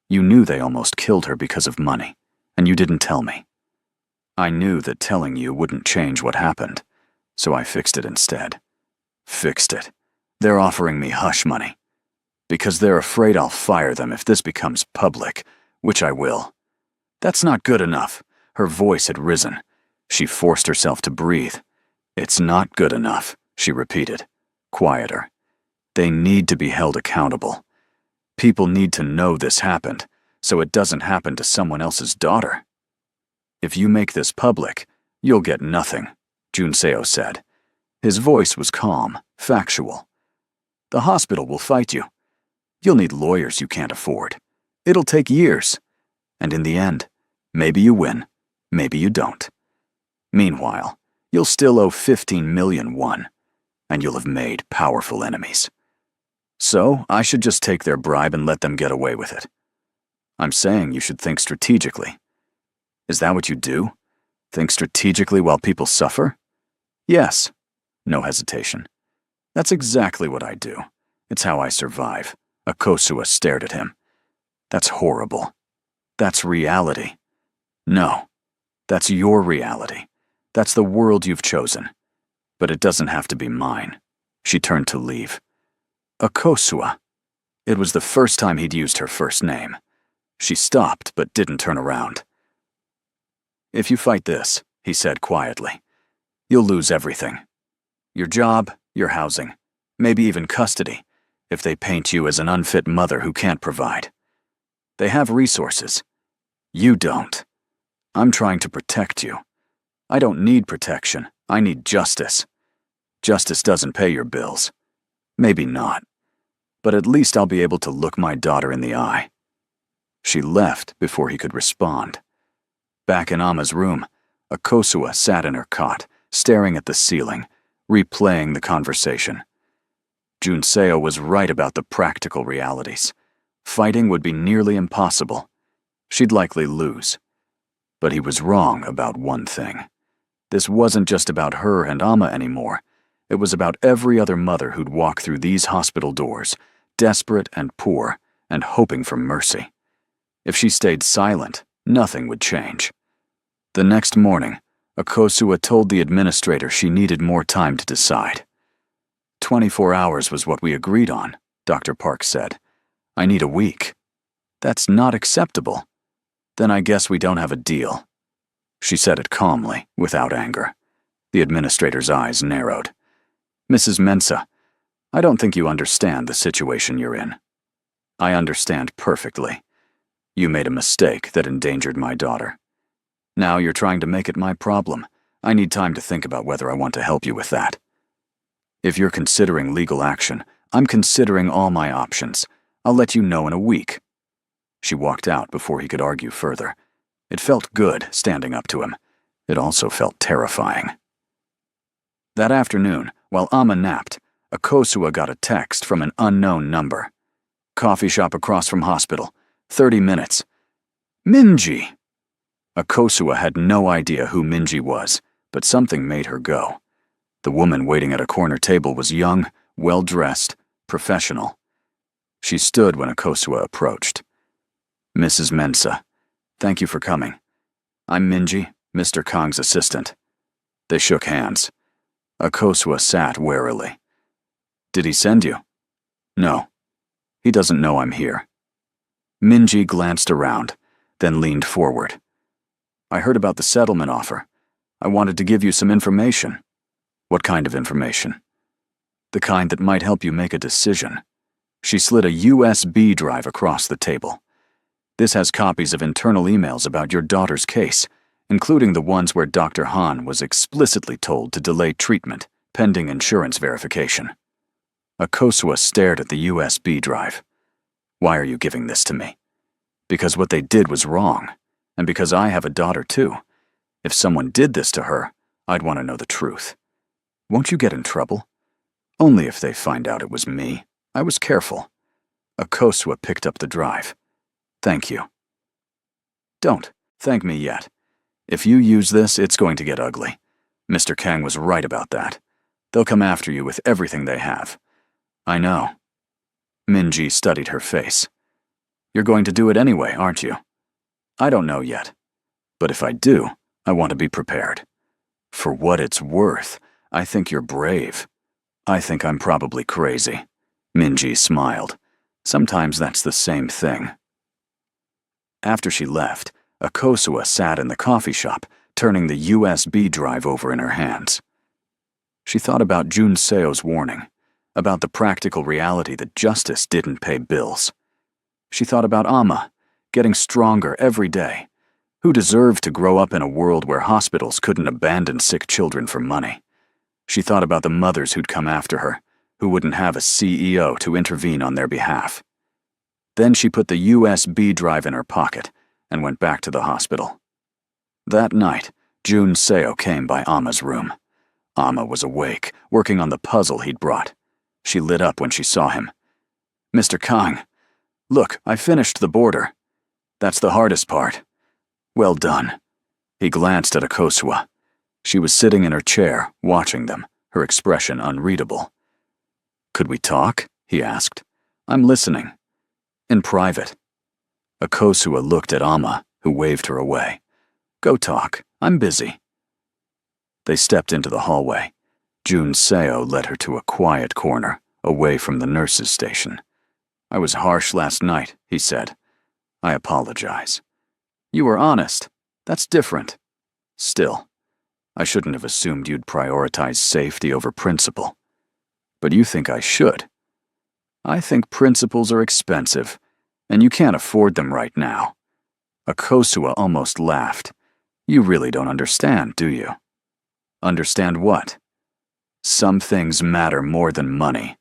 "You knew they almost killed her because of money, and you didn't tell me. I knew that telling you wouldn't change what happened, so I fixed it instead." "Fixed it? They're offering me hush money. Because they're afraid I'll fire them if this becomes public, which I will." "That's not good enough." Her voice had risen. She forced herself to breathe. "It's not good enough," she repeated, quieter. "They need to be held accountable. People need to know this happened, so it doesn't happen to someone else's daughter. If you make this public, you'll get nothing," Junseo said. His voice was calm, factual. "The hospital will fight you. You'll need lawyers you can't afford. It'll take years. And in the end, maybe you win, maybe you don't. Meanwhile, you'll still owe 15 million won, and you'll have made powerful enemies. So I should just take their bribe and let them get away with it. I'm saying you should think strategically. Is that what you do? Think strategically while people suffer?" "Yes." No hesitation. "That's exactly what I do. It's how I survive." Akosua stared at him. "That's horrible. That's reality." "No. That's your reality. That's the world you've chosen. But it doesn't have to be mine." She turned to leave. "Akosua." It was the first time he'd used her first name. She stopped but didn't turn around. "If you fight this," he said quietly, "you'll lose everything. Your job, your housing, maybe even custody, if they paint you as an unfit mother who can't provide. They have resources. You don't. I'm trying to protect you. I don't need protection. I need justice. Justice doesn't pay your bills. Maybe not. But at least I'll be able to look my daughter in the eye." She left before he could respond. Back in Amma's room, Akosua sat in her cot, staring at the ceiling, replaying the conversation. Junseo was right about the practical realities. Fighting would be nearly impossible. She'd likely lose. But he was wrong about one thing. This wasn't just about her and Amma anymore. It was about every other mother who'd walk through these hospital doors, desperate and poor, and hoping for mercy. If she stayed silent, nothing would change. The next morning, Akosua told the administrator she needed more time to decide. 24 hours was what we agreed on, Dr. Park said. I need a week. That's not acceptable. Then I guess we don't have a deal. She said it calmly, without anger. The administrator's eyes narrowed. Mrs. Mensah, I don't think you understand the situation you're in. I understand perfectly. You made a mistake that endangered my daughter. Now you're trying to make it my problem. I need time to think about whether I want to help you with that. If you're considering legal action, I'm considering all my options. I'll let you know in a week. She walked out before he could argue further. It felt good standing up to him. It also felt terrifying. That afternoon, while Amma napped, Akosua got a text from an unknown number. Coffee shop across from hospital. 30 minutes. Minji! Akosua had no idea who Minji was, but something made her go. The woman waiting at a corner table was young, well-dressed, professional. She stood when Akosua approached. Mrs. Mensah, thank you for coming. I'm Minji, Mr. Kang's assistant. They shook hands. Akosua sat warily. Did he send you? No. He doesn't know I'm here. Minji glanced around, then leaned forward. I heard about the settlement offer. I wanted to give you some information. What kind of information? The kind that might help you make a decision. She slid a USB drive across the table. This has copies of internal emails about your daughter's case, including the ones where Dr. Han was explicitly told to delay treatment, pending insurance verification. Akosua stared at the USB drive. Why are you giving this to me? Because what they did was wrong, and because I have a daughter too. If someone did this to her, I'd want to know the truth. Won't you get in trouble? Only if they find out it was me. I was careful. Akosua picked up the drive. Thank you. Don't thank me yet. If you use this, it's going to get ugly. Mr. Kang was right about that. They'll come after you with everything they have. I know. Minji studied her face. You're going to do it anyway, aren't you? I don't know yet. But if I do, I want to be prepared. For what it's worth, I think you're brave. I think I'm probably crazy. Minji smiled. Sometimes that's the same thing. After she left, Akosua sat in the coffee shop, turning the USB drive over in her hands. She thought about Jun Seo's warning, about the practical reality that justice didn't pay bills. She thought about Amma, getting stronger every day, who deserved to grow up in a world where hospitals couldn't abandon sick children for money. She thought about the mothers who'd come after her, who wouldn't have a CEO to intervene on their behalf. Then she put the USB drive in her pocket and went back to the hospital. That night, Jun Seo came by Amma's room. Amma was awake, working on the puzzle he'd brought. She lit up when she saw him. Mr. Kang, look, I finished the border. That's the hardest part. Well done. He glanced at Akosua. She was sitting in her chair, watching them, her expression unreadable. Could we talk? He asked. I'm listening. In private. Akosua looked at Amma, who waved her away. Go talk. I'm busy. They stepped into the hallway. Jun Seo led her to a quiet corner, away from the nurse's station. I was harsh last night, he said. I apologize. You were honest. That's different. Still, I shouldn't have assumed you'd prioritize safety over principle. But you think I should. I think principles are expensive, and you can't afford them right now. Akosua almost laughed. You really don't understand, do you? Understand what? Some things matter more than money.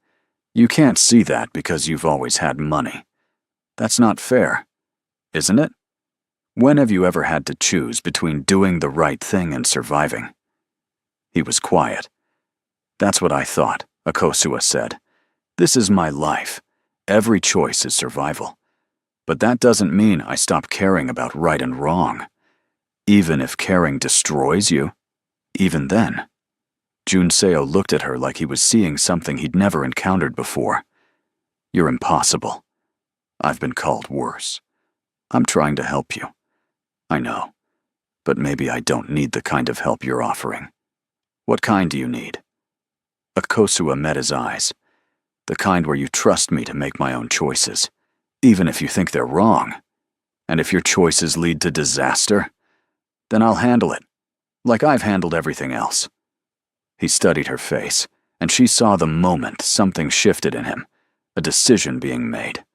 You can't see that because you've always had money. That's not fair, isn't it? When have you ever had to choose between doing the right thing and surviving? He was quiet. That's what I thought, Akosua said. This is my life. Every choice is survival. But that doesn't mean I stop caring about right and wrong. Even if caring destroys you? Even then? Junseo looked at her like he was seeing something he'd never encountered before. You're impossible. I've been called worse. I'm trying to help you. I know. But maybe I don't need the kind of help you're offering. What kind do you need? Akosua met his eyes. The kind where you trust me to make my own choices, even if you think they're wrong. And if your choices lead to disaster, then I'll handle it, like I've handled everything else. He studied her face, and she saw the moment something shifted in him, a decision being made.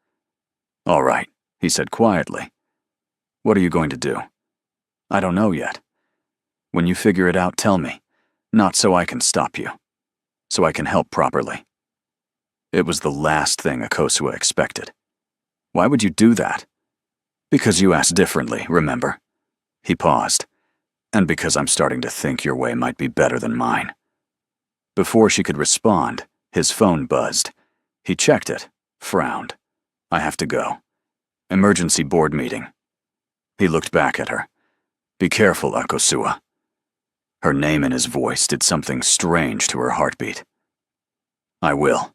All right, he said quietly. What are you going to do? I don't know yet. When you figure it out, tell me. Not so I can stop you. So I can help properly. It was the last thing Akosua expected. Why would you do that? Because you asked differently, remember? He paused. And because I'm starting to think your way might be better than mine. Before she could respond, his phone buzzed. He checked it, frowned. I have to go. Emergency board meeting. He looked back at her. Be careful, Akosua. Her name in his voice did something strange to her heartbeat. I will.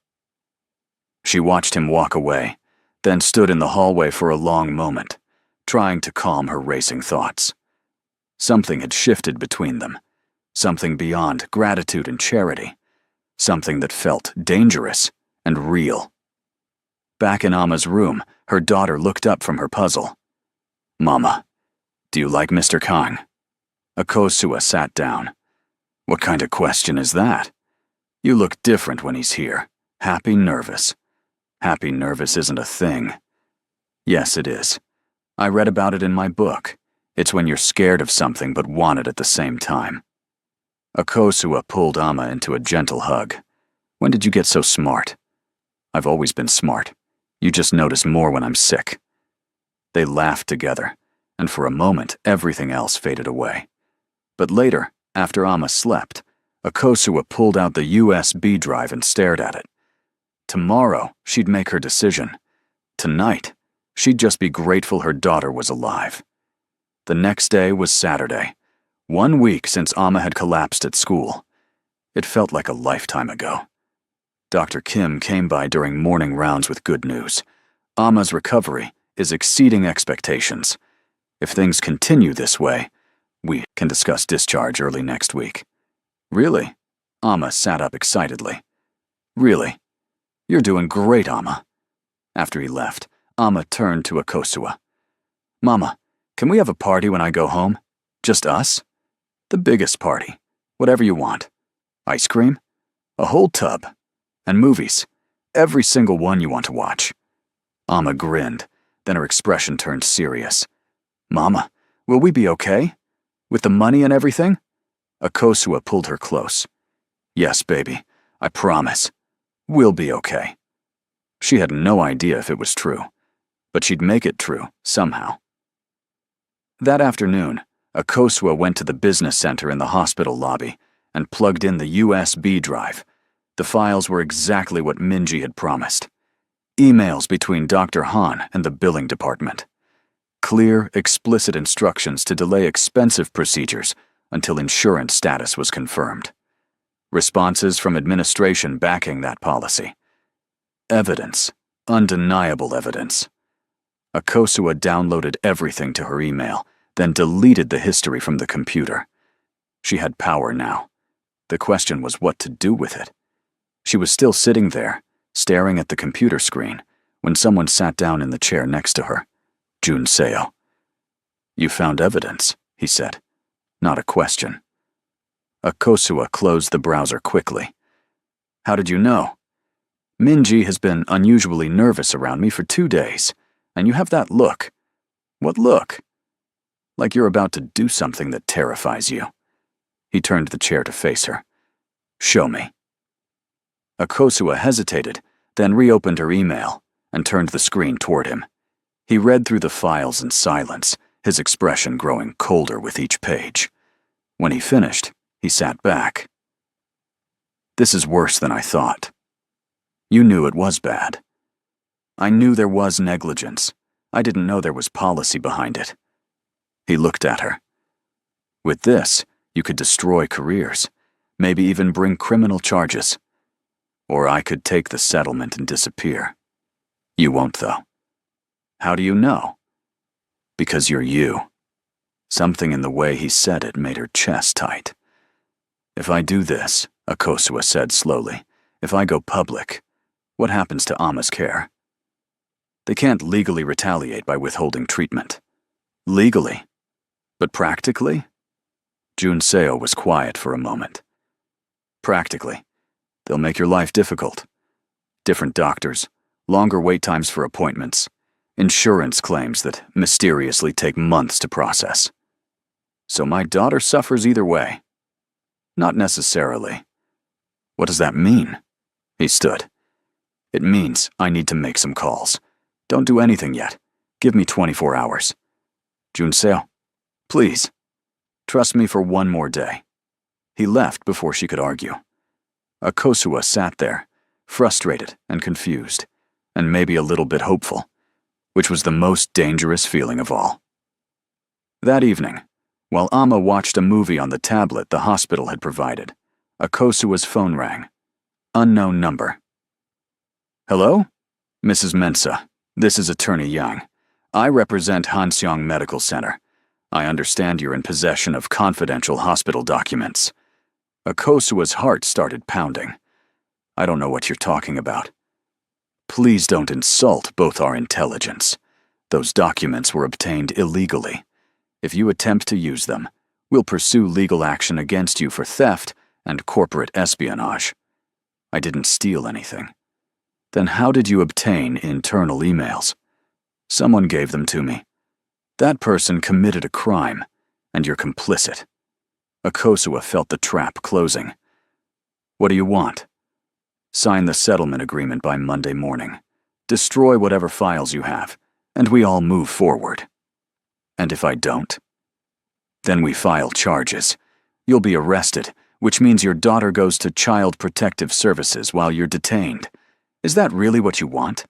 She watched him walk away, then stood in the hallway for a long moment, trying to calm her racing thoughts. Something had shifted between them, something beyond gratitude and charity, something that felt dangerous and real. Back in Amma's room, her daughter looked up from her puzzle. Mama, do you like Mr. Kang? Akosua sat down. What kind of question is that? You look different when he's here. Happy nervous. Happy nervous isn't a thing. Yes, it is. I read about it in my book. It's when you're scared of something but want it at the same time. Akosua pulled Amma into a gentle hug. When did you get so smart? I've always been smart. You just notice more when I'm sick. They laughed together, and for a moment everything else faded away. But later, after Amma slept, Akosua pulled out the USB drive and stared at it. Tomorrow, she'd make her decision. Tonight, she'd just be grateful her daughter was alive. The next day was Saturday, 1 week since Amma had collapsed at school. It felt like a lifetime ago. Dr. Kim came by during morning rounds with good news. Amma's recovery is exceeding expectations. If things continue this way, we can discuss discharge early next week. Really? Amma sat up excitedly. Really? You're doing great, Amma. After he left, Amma turned to Akosua. Mama, can we have a party when I go home? Just us? The biggest party. Whatever you want. Ice cream? A whole tub. And movies. Every single one you want to watch. Amma grinned, then her expression turned serious. Mama, will we be okay? With the money and everything? Akosua pulled her close. Yes, baby. I promise. We'll be okay. She had no idea if it was true, but she'd make it true somehow. That afternoon, Akosua went to the business center in the hospital lobby and plugged in the USB drive. The files were exactly what Minji had promised. Emails between Dr. Han and the billing department. Clear, explicit instructions to delay expensive procedures until insurance status was confirmed. Responses from administration backing that policy. Evidence, undeniable evidence. Akosua downloaded everything to her email, then deleted the history from the computer. She had power now. The question was what to do with it. She was still sitting there, staring at the computer screen, when someone sat down in the chair next to her. Junseo. You found evidence, he said. Not a question. Akosua closed the browser quickly. How did you know? Minji has been unusually nervous around me for 2 days, and you have that look. What look? Like you're about to do something that terrifies you. He turned the chair to face her. Show me. Akosua hesitated, then reopened her email and turned the screen toward him. He read through the files in silence, his expression growing colder with each page. When he finished, he sat back. This is worse than I thought. You knew it was bad. I knew there was negligence. I didn't know there was policy behind it. He looked at her. With this, you could destroy careers, maybe even bring criminal charges. Or I could take the settlement and disappear. You won't, though. How do you know? Because you're you. Something in the way he said it made her chest tight. If I do this, Akosua said slowly, if I go public, what happens to Ama's care? They can't legally retaliate by withholding treatment. Legally. But practically? Junseo was quiet for a moment. Practically. They'll make your life difficult. Different doctors, longer wait times for appointments, insurance claims that mysteriously take months to process. So my daughter suffers either way. Not necessarily. What does that mean? He stood. It means I need to make some calls. Don't do anything yet. Give me 24 hours. Junseo, please. Trust me for one more day. He left before she could argue. Akosua sat there, frustrated and confused, and maybe a little bit hopeful, which was the most dangerous feeling of all. That evening, while Ama watched a movie on the tablet the hospital had provided, Akosua's phone rang. Unknown number. Hello? Mrs. Mensah, this is Attorney Yang. I represent Hanseong Medical Center. I understand you're in possession of confidential hospital documents. Akosua's heart started pounding. I don't know what you're talking about. Please don't insult both our intelligence. Those documents were obtained illegally. If you attempt to use them, we'll pursue legal action against you for theft and corporate espionage. I didn't steal anything. Then how did you obtain internal emails? Someone gave them to me. That person committed a crime, and you're complicit. Akosua felt the trap closing. What do you want? Sign the settlement agreement by Monday morning. Destroy whatever files you have, and we all move forward. And if I don't? Then we file charges. You'll be arrested, which means your daughter goes to Child Protective Services while you're detained. Is that really what you want?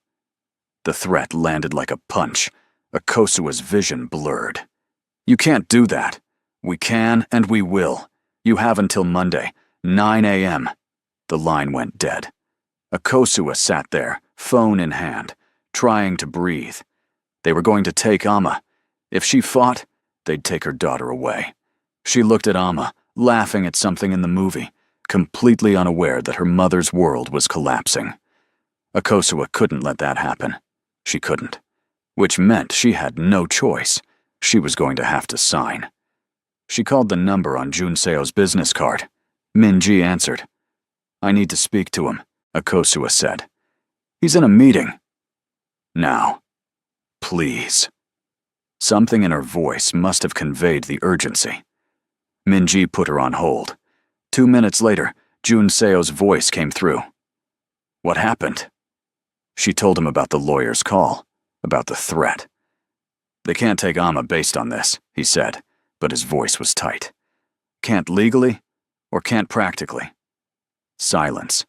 The threat landed like a punch. Akosua's vision blurred. You can't do that. We can and we will. You have until Monday, 9 a.m. The line went dead. Akosua sat there, phone in hand, trying to breathe. They were going to take Ama. If she fought, they'd take her daughter away. She looked at Ama, laughing at something in the movie, completely unaware that her mother's world was collapsing. Akosua couldn't let that happen. She couldn't. Which meant she had no choice. She was going to have to sign. She called the number on Junseo's business card. Minji answered. I need to speak to him, Akosua said. He's in a meeting. Now. Please. Something in her voice must have conveyed the urgency. Minji put her on hold. 2 minutes later, Junseo's voice came through. What happened? She told him about the lawyer's call, about the threat. They can't take Ama based on this, he said, but his voice was tight. Can't legally, or can't practically? Silence.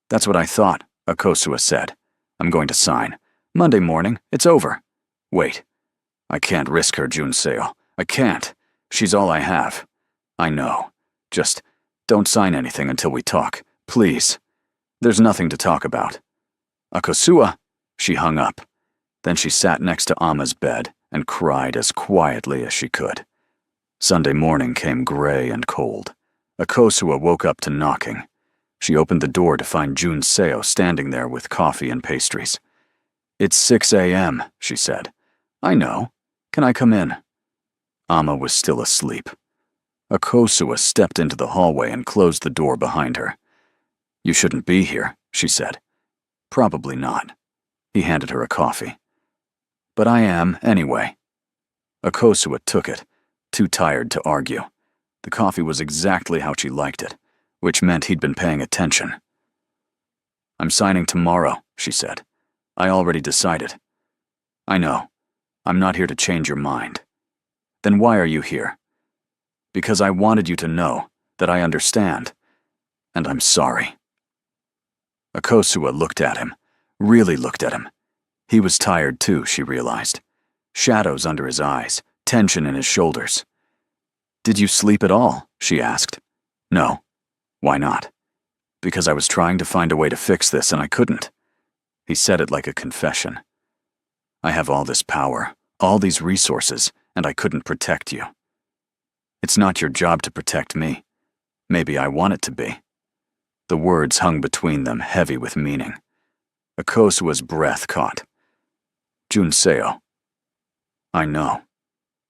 That's what I thought, Akosua said. I'm going to sign. Monday morning, it's over. Wait. I can't risk her, Junseo. I can't. She's all I have. I know. Just don't sign anything until we talk, please. There's nothing to talk about. Akosua! She hung up. Then she sat next to Ama's bed and cried as quietly as she could. Sunday morning came gray and cold. Akosua woke up to knocking. She opened the door to find Junseo standing there with coffee and pastries. It's 6 a.m., she said. I know. Can I come in? Ama was still asleep. Akosua stepped into the hallway and closed the door behind her. You shouldn't be here, she said. Probably not. He handed her a coffee. But I am, anyway. Akosua took it, too tired to argue. The coffee was exactly how she liked it, which meant he'd been paying attention. I'm signing tomorrow, she said. I already decided. I know. I'm not here to change your mind. Then why are you here? Because I wanted you to know that I understand, and I'm sorry. Akosua looked at him, really looked at him. He was tired too, she realized. Shadows under his eyes, tension in his shoulders. Did you sleep at all? She asked. No. Why not? Because I was trying to find a way to fix this and I couldn't. He said it like a confession. I have all this power, all these resources, and I couldn't protect you. It's not your job to protect me. Maybe I want it to be. The words hung between them, heavy with meaning. Akosua's breath caught. Junseo. I know.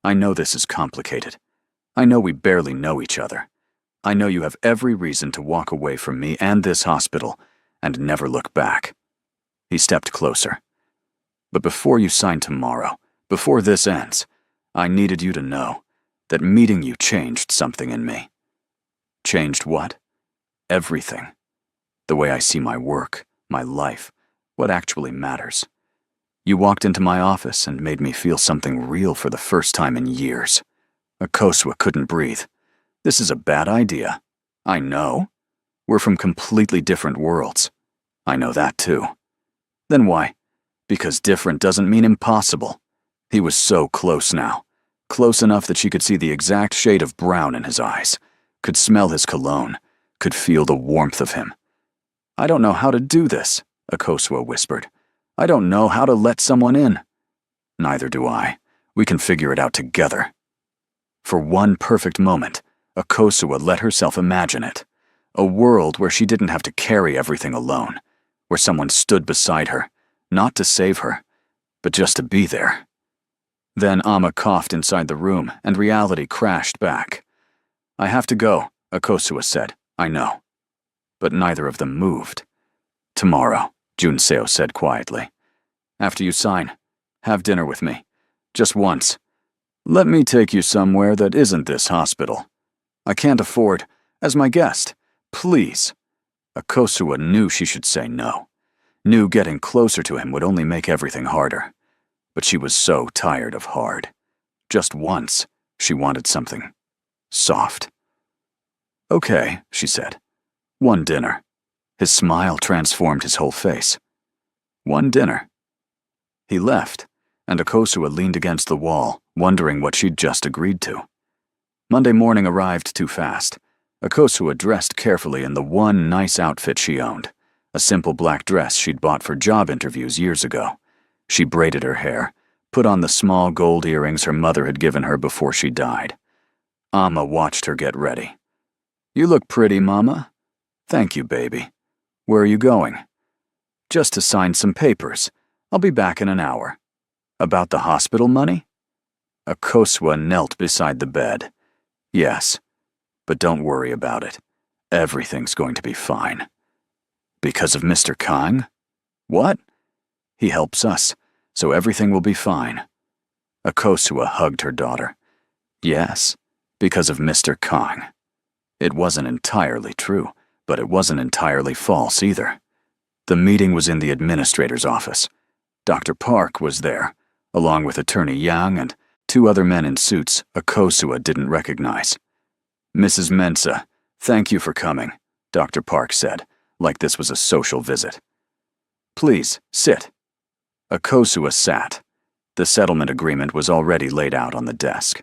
I know this is complicated. I know we barely know each other. I know you have every reason to walk away from me and this hospital and never look back. He stepped closer. But before you sign tomorrow, before this ends, I needed you to know that meeting you changed something in me. Changed what? Everything. The way I see my work, my life, what actually matters. You walked into my office and made me feel something real for the first time in years. Akosua couldn't breathe. This is a bad idea. I know. We're from completely different worlds. I know that too. Then why? Because different doesn't mean impossible. He was so close now. Close enough that she could see the exact shade of brown in his eyes, could smell his cologne, could feel the warmth of him. I don't know how to do this, Akosua whispered. I don't know how to let someone in. Neither do I. We can figure it out together. For one perfect moment, Akosua let herself imagine it. A world where she didn't have to carry everything alone, where someone stood beside her, not to save her, but just to be there. Then Amma coughed inside the room, and reality crashed back. I have to go, Akosua said. I know. But neither of them moved. Tomorrow, Junseo said quietly. After you sign, have dinner with me. Just once. Let me take you somewhere that isn't this hospital. I can't afford, as my guest. Please. Akosua knew she should say no. Knew getting closer to him would only make everything harder. But she was so tired of hard. Just once, she wanted something soft. Okay, she said. One dinner. His smile transformed his whole face. One dinner. He left, and Akosua leaned against the wall, wondering what she'd just agreed to. Monday morning arrived too fast. Akosua dressed carefully in the one nice outfit she owned, a simple black dress she'd bought for job interviews years ago. She braided her hair, put on the small gold earrings her mother had given her before she died. Amma watched her get ready. You look pretty, Mama. Thank you, baby. Where are you going? Just to sign some papers. I'll be back in an hour. About the hospital money? Akosua knelt beside the bed. Yes, but don't worry about it. Everything's going to be fine. Because of Mr. Kang? What? He helps us, so everything will be fine. Akosua hugged her daughter. Yes, because of Mr. Kang. It wasn't entirely true, but it wasn't entirely false either. The meeting was in the administrator's office. Dr. Park was there, along with Attorney Yang and two other men in suits Akosua didn't recognize. Mrs. Mensah, thank you for coming, Dr. Park said, like this was a social visit. Please, sit. Akosua sat. The settlement agreement was already laid out on the desk.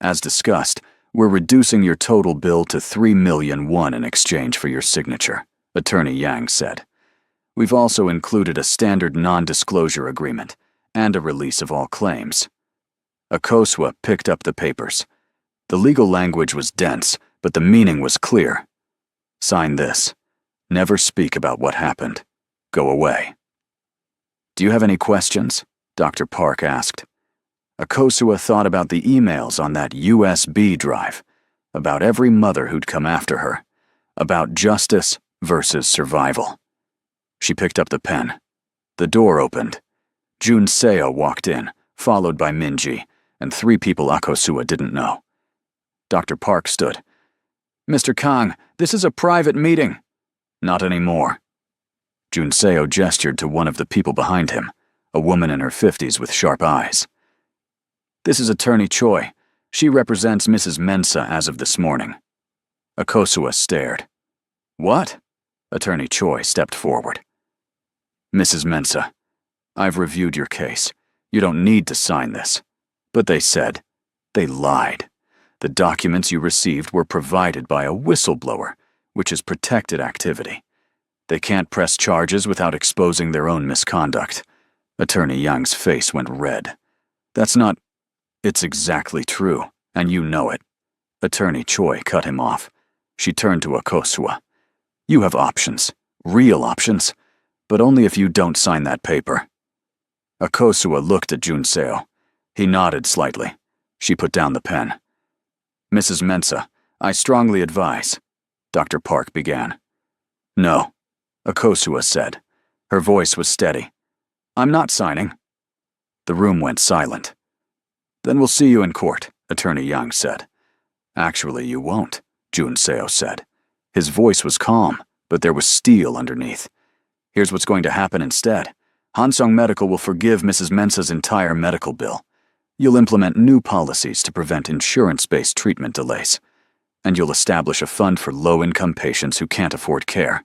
As discussed, we're reducing your total bill to $3 million in exchange for your signature, Attorney Yang said. We've also included a standard non-disclosure agreement and a release of all claims. Akosua picked up the papers. The legal language was dense, but the meaning was clear. Sign this. Never speak about what happened. Go away. Do you have any questions? Dr. Park asked. Akosua thought about the emails on that USB drive, about every mother who'd come after her, about justice versus survival. She picked up the pen. The door opened. Junseo walked in, followed by Minji, and 3 people Akosua didn't know. Dr. Park stood. Mr. Kang, this is a private meeting. Not anymore. Junseo gestured to one of the people behind him, a woman in her 50s with sharp eyes. This is Attorney Choi. She represents Mrs. Mensah as of this morning. Akosua stared. What? Attorney Choi stepped forward. Mrs. Mensah, I've reviewed your case. You don't need to sign this. But they said. They lied. The documents you received were provided by a whistleblower, which is protected activity. They can't press charges without exposing their own misconduct. Attorney Young's face went red. That's not... It's exactly true, and you know it. Attorney Choi cut him off. She turned to Akosua. You have options, real options, but only if you don't sign that paper. Akosua looked at Junseo. He nodded slightly. She put down the pen. Mrs. Mensah, I strongly advise, Dr. Park began. No, Akosua said. Her voice was steady. I'm not signing. The room went silent. Then we'll see you in court, Attorney Young said. Actually, you won't, Junseo said. His voice was calm, but there was steel underneath. Here's what's going to happen instead. Hansung Medical will forgive Mrs. Mensah's entire medical bill. You'll implement new policies to prevent insurance-based treatment delays. And you'll establish a fund for low-income patients who can't afford care.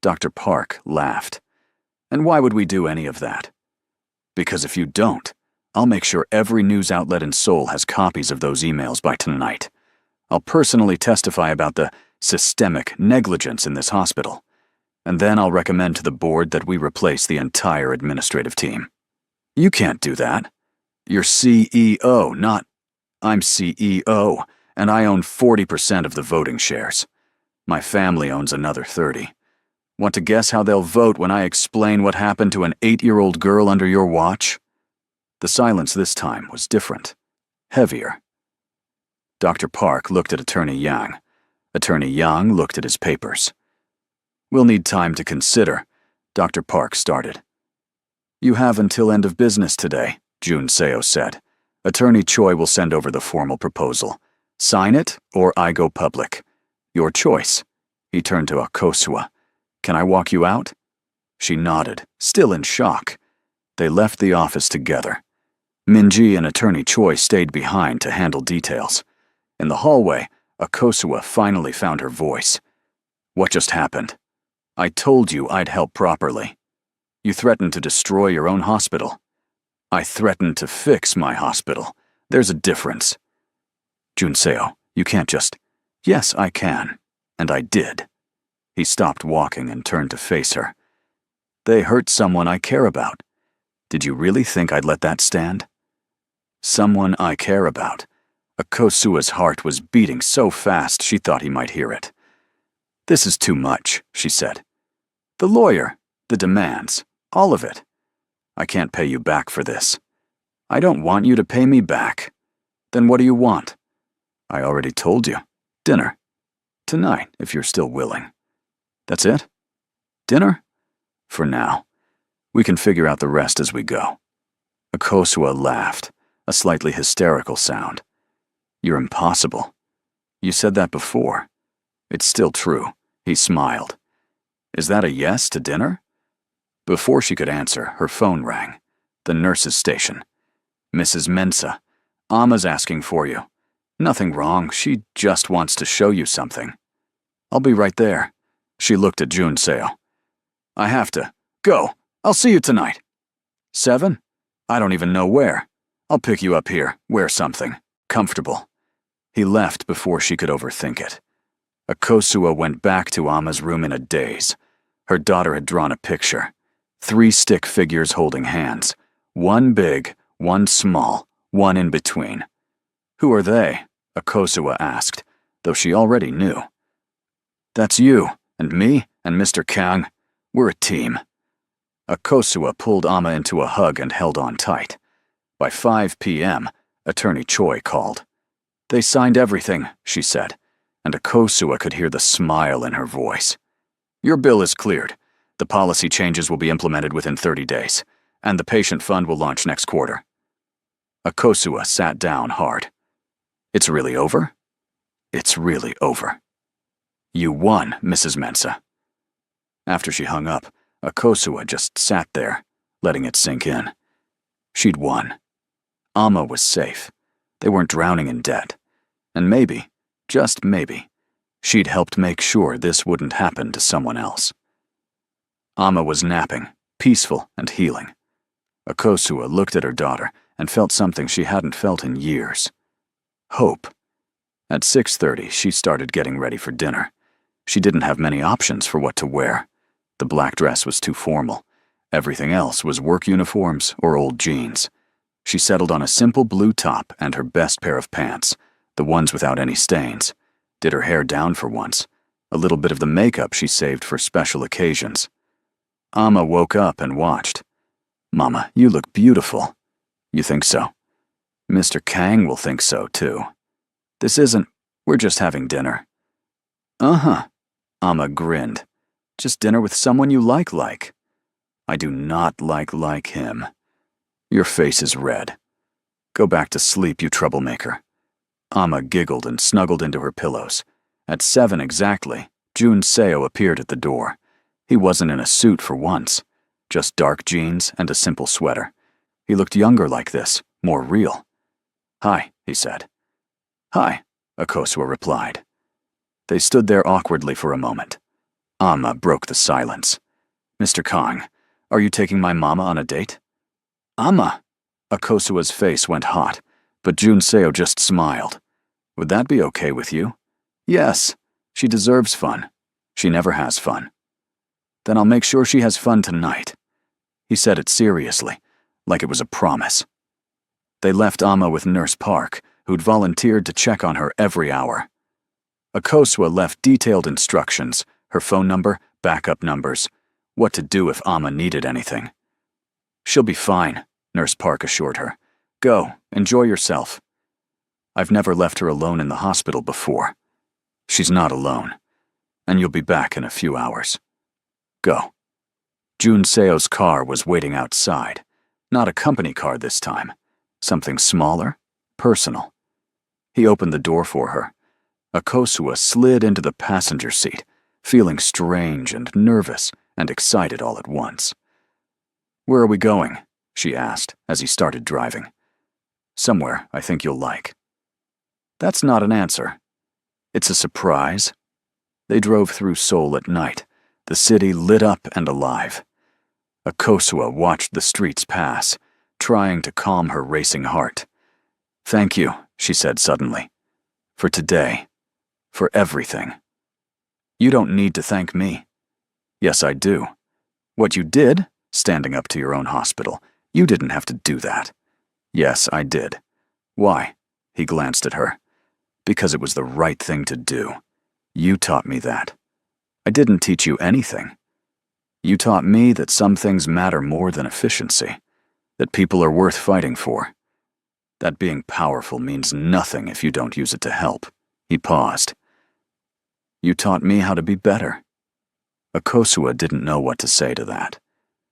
Dr. Park laughed. And why would we do any of that? Because if you don't, I'll make sure every news outlet in Seoul has copies of those emails by tonight. I'll personally testify about the systemic negligence in this hospital. And then I'll recommend to the board that we replace the entire administrative team. You can't do that. You're CEO, not... I'm CEO, and I own 40% of the voting shares. My family owns another 30. Want to guess how they'll vote when I explain what happened to an 8-year-old girl under your watch? The silence this time was different, heavier. Dr. Park looked at Attorney Yang. Attorney Yang looked at his papers. We'll need time to consider, Dr. Park started. You have until end of business today, Junseo said. Attorney Choi will send over the formal proposal. Sign it, or I go public. Your choice. He turned to Akosua. Can I walk you out? She nodded, still in shock. They left the office together. Minji and Attorney Choi stayed behind to handle details. In the hallway, Akosua finally found her voice. What just happened? I told you I'd help properly. You threatened to destroy your own hospital. I threatened to fix my hospital. There's a difference. Junseo, you can't just... Yes, I can. And I did. He stopped walking and turned to face her. They hurt someone I care about. Did you really think I'd let that stand? Someone I care about. Akosua's heart was beating so fast she thought he might hear it. This is too much, she said. The lawyer, the demands, all of it. I can't pay you back for this. I don't want you to pay me back. Then what do you want? I already told you. Dinner. Tonight, if you're still willing. That's it? Dinner? For now. We can figure out the rest as we go. Akosua laughed, a slightly hysterical sound. You're impossible. You said that before. It's still true. He smiled. Is that a yes to dinner? Before she could answer, her phone rang. The nurse's station. Mrs. Mensah, Amma's asking for you. Nothing wrong, she just wants to show you something. I'll be right there. She looked at Junseo. I have to. Go. I'll see you tonight. 7? I don't even know where. I'll pick you up here. Wear something. Comfortable. He left before she could overthink it. Akosua went back to Amma's room in a daze. Her daughter had drawn a picture. 3 stick figures holding hands. One big, one small, one in between. Who are they? Akosua asked, though she already knew. That's you, and me, and Mr. Kang. We're a team. Akosua pulled Amma into a hug and held on tight. By 5 p.m., Attorney Choi called. They signed everything, she said, and Akosua could hear the smile in her voice. Your bill is cleared. The policy changes will be implemented within 30 days, and the patient fund will launch next quarter. Akosua sat down hard. It's really over? It's really over. You won, Mrs. Mensah. After she hung up, Akosua just sat there, letting it sink in. She'd won. Amma was safe. They weren't drowning in debt. And maybe, just maybe, she'd helped make sure this wouldn't happen to someone else. Amma was napping, peaceful and healing. Akosua looked at her daughter and felt something she hadn't felt in years. Hope. At 6:30, she started getting ready for dinner. She didn't have many options for what to wear. The black dress was too formal. Everything else was work uniforms or old jeans. She settled on a simple blue top and her best pair of pants, the ones without any stains. Did her hair down for once. A little bit of the makeup she saved for special occasions. Amma woke up and watched. "Mama, you look beautiful." "You think so?" "Mr. Kang will think so, too." We're just having dinner." "Uh-huh." Amma grinned. "Just dinner with someone you like. "I do not like him." "Your face is red. Go back to sleep, you troublemaker." Amma giggled and snuggled into her pillows. At 7 exactly, Jun Seo appeared at the door. He wasn't in a suit for once, just dark jeans and a simple sweater. He looked younger like this, more real. "Hi," he said. "Hi," Akosua replied. They stood there awkwardly for a moment. Amma broke the silence. "Mr. Kang, are you taking my mama on a date?" "Amma!" Akosua's face went hot, but Jun Seo just smiled. "Would that be okay with you?" "Yes. She deserves fun. She never has fun." "Then I'll make sure she has fun tonight." He said it seriously, like it was a promise. They left Amma with Nurse Park, who'd volunteered to check on her every hour. Akosua left detailed instructions, her phone number, backup numbers, what to do if Amma needed anything. "She'll be fine," Nurse Park assured her. "Go, enjoy yourself." "I've never left her alone in the hospital before." "She's not alone, and you'll be back in a few hours. Go." Jun Seo's car was waiting outside. Not a company car this time. Something smaller, personal. He opened the door for her. Akosua slid into the passenger seat, feeling strange and nervous and excited all at once. "Where are we going?" she asked as he started driving. "Somewhere I think you'll like." That's not an answer. It's a surprise. They drove through Seoul at night, the city lit up and alive. Akosua watched the streets pass, trying to calm her racing heart. "Thank you," she said suddenly. "For today. For everything." "You don't need to thank me." "Yes, I do. What you did, standing up to your own hospital, you didn't have to do that." "Yes, I did." "Why?" He glanced at her. "Because it was the right thing to do. You taught me that." "I didn't teach you anything." "You taught me that some things matter more than efficiency, that people are worth fighting for. That being powerful means nothing if you don't use it to help." He paused. "You taught me how to be better." Akosua didn't know what to say to that.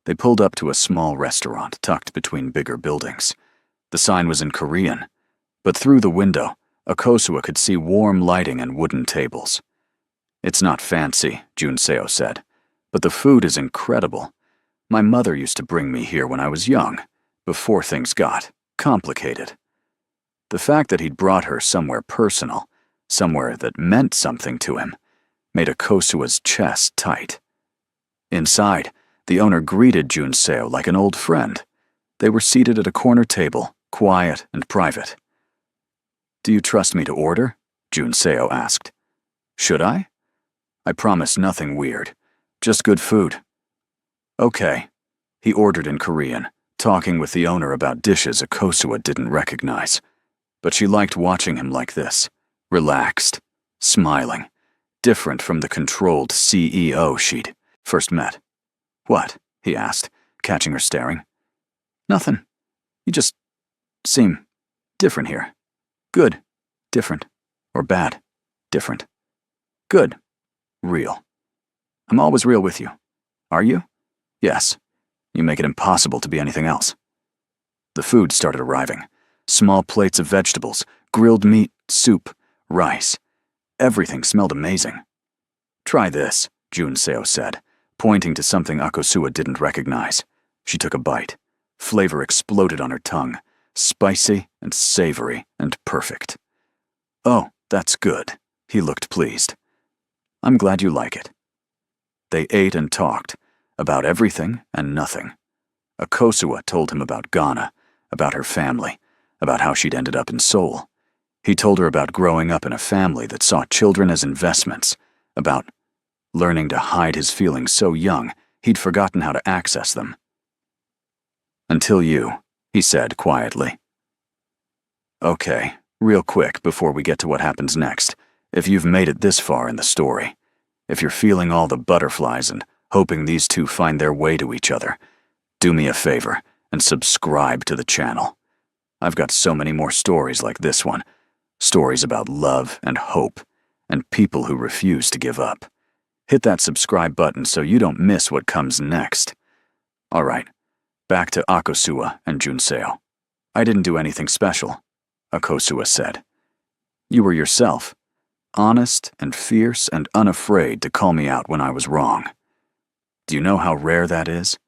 They pulled up to a small restaurant tucked between bigger buildings. The sign was in Korean, but through the window, Akosua could see warm lighting and wooden tables. "It's not fancy," Jun Seo said, "but the food is incredible. My mother used to bring me here when I was young, before things got complicated." The fact that he'd brought her somewhere personal, somewhere that meant something to him, made Akosua's chest tight. Inside, the owner greeted Jun Seo like an old friend. They were seated at a corner table, quiet and private. "Do you trust me to order?" Jun Seo asked. "Should I?" "I promise nothing weird. Just good food." "Okay." He ordered in Korean, talking with the owner about dishes Akosua didn't recognize. But she liked watching him like this, relaxed, smiling, different from the controlled CEO she'd first met. "What?" he asked, catching her staring. "Nothing. You just seem different here. Good, different, or bad, different. Good, real. I'm always real with you. Are you?" "Yes. You make it impossible to be anything else." The food started arriving. Small plates of vegetables, grilled meat, soup, rice. Everything smelled amazing. "Try this," Jun Seo said, pointing to something Akosua didn't recognize. She took a bite. Flavor exploded on her tongue, spicy and savory and perfect. "Oh, that's good." He looked pleased. "I'm glad you like it." They ate and talked, about everything and nothing. Akosua told him about Ghana, about her family, about how she'd ended up in Seoul. He told her about growing up in a family that saw children as investments, about learning to hide his feelings so young he'd forgotten how to access them. "Until you," he said quietly. "Okay, real quick before we get to what happens next, if you've made it this far in the story, if you're feeling all the butterflies and hoping these two find their way to each other, do me a favor and subscribe to the channel. I've got so many more stories like this one, stories about love and hope, and people who refuse to give up. Hit that subscribe button so you don't miss what comes next. All right, back to Akosua and Junseo. I didn't do anything special," Akosua said. "You were yourself, honest and fierce and unafraid to call me out when I was wrong. Do you know how rare that is?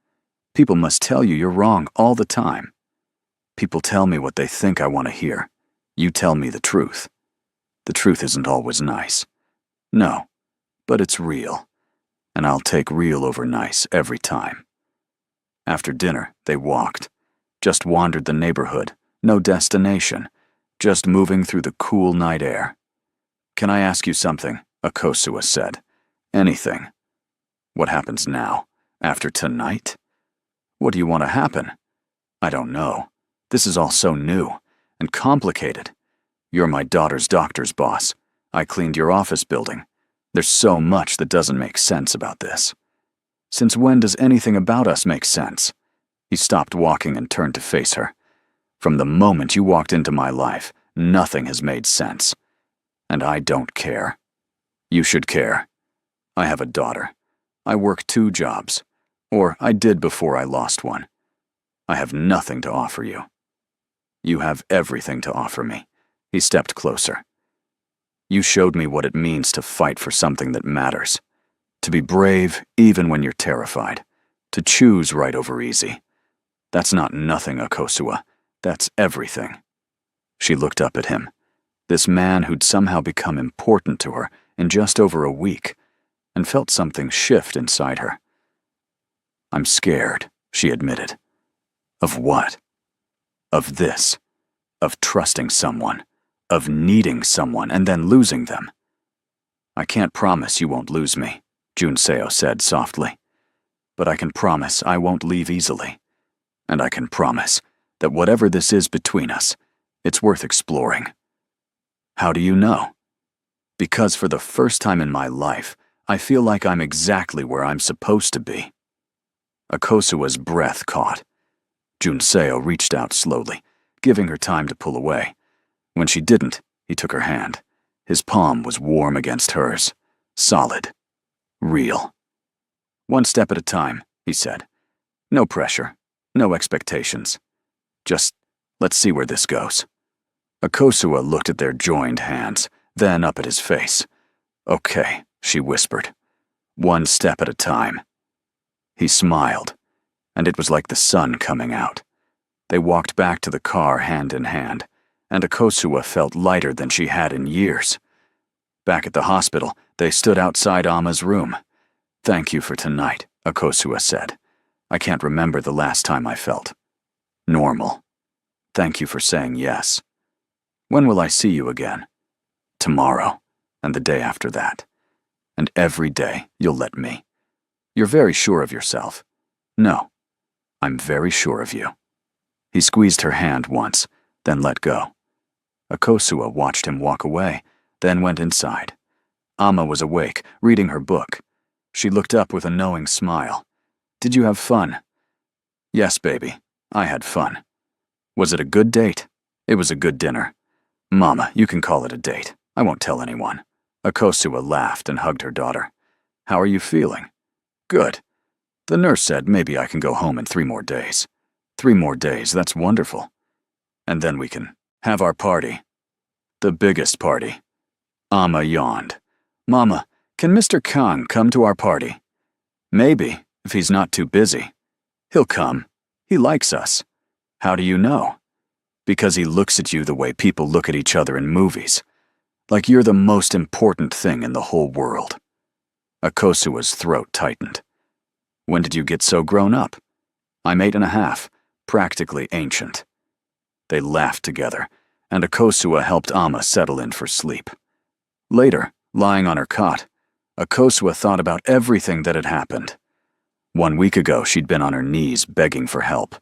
People must tell you you're wrong all the time. People tell me what they think I want to hear. You tell me the truth. The truth isn't always nice. No, but it's real. And I'll take real over nice every time." After dinner, they walked. Just wandered the neighborhood, no destination, just moving through the cool night air. "Can I ask you something?" Akosua said. "Anything. What happens now? After tonight? What do you want to happen?" "I don't know. This is all so new and complicated. You're my daughter's doctor's boss. I cleaned your office building. There's so much that doesn't make sense about this. Since when does anything about us make sense?" He stopped walking and turned to face her. "From the moment you walked into my life, nothing has made sense. And I don't care. You should care. I have a daughter. I work 2 jobs. Or I did before I lost one. I have nothing to offer you. You have everything to offer me." He stepped closer. "You showed me what it means to fight for something that matters. To be brave even when you're terrified. To choose right over easy. That's not nothing, Akosua. That's everything." She looked up at him. This man who'd somehow become important to her in just over a week, and felt something shift inside her. "I'm scared," she admitted. "Of what?" "Of this. Of trusting someone. Of needing someone and then losing them." "I can't promise you won't lose me," Junseo said softly. "But I can promise I won't leave easily. And I can promise that whatever this is between us, it's worth exploring." "How do you know?" "Because for the first time in my life, I feel like I'm exactly where I'm supposed to be." Akosua's breath caught. Junseo reached out slowly, giving her time to pull away. When she didn't, he took her hand. His palm was warm against hers, solid, real. "One step at a time," he said. "No pressure, no expectations. Just let's see where this goes." Akosua looked at their joined hands, then up at his face. "Okay," she whispered. "One step at a time." He smiled, and it was like the sun coming out. They walked back to the car hand in hand, and Akosua felt lighter than she had in years. Back at the hospital, they stood outside Ama's room. "Thank you for tonight," Akosua said. "I can't remember the last time I felt normal. Thank you for saying yes. When will I see you again?" "Tomorrow, and the day after that. And every day you'll let me. You're very sure of yourself." "No, I'm very sure of you." He squeezed her hand once, then let go. Akosua watched him walk away, then went inside. Ama was awake, reading her book. She looked up with a knowing smile. "Did you have fun?" "Yes, baby, I had fun." "Was it a good date?" "It was a good dinner." "Mama, you can call it a date. I won't tell anyone." Akosua laughed and hugged her daughter. "How are you feeling?" "Good. The nurse said maybe I can go home in 3 more days. 3 more days, that's wonderful. And then we can have our party. The biggest party." Ama yawned. "Mama, can Mr. Kang come to our party?" "Maybe, if he's not too busy." "He'll come. He likes us." "How do you know?" "Because he looks at you the way people look at each other in movies. Like you're the most important thing in the whole world." Akosua's throat tightened. "When did you get so grown up?" "I'm 8.5, practically ancient." They laughed together, and Akosua helped Amma settle in for sleep. Later, lying on her cot, Akosua thought about everything that had happened. 1 week ago, she'd been on her knees begging for help.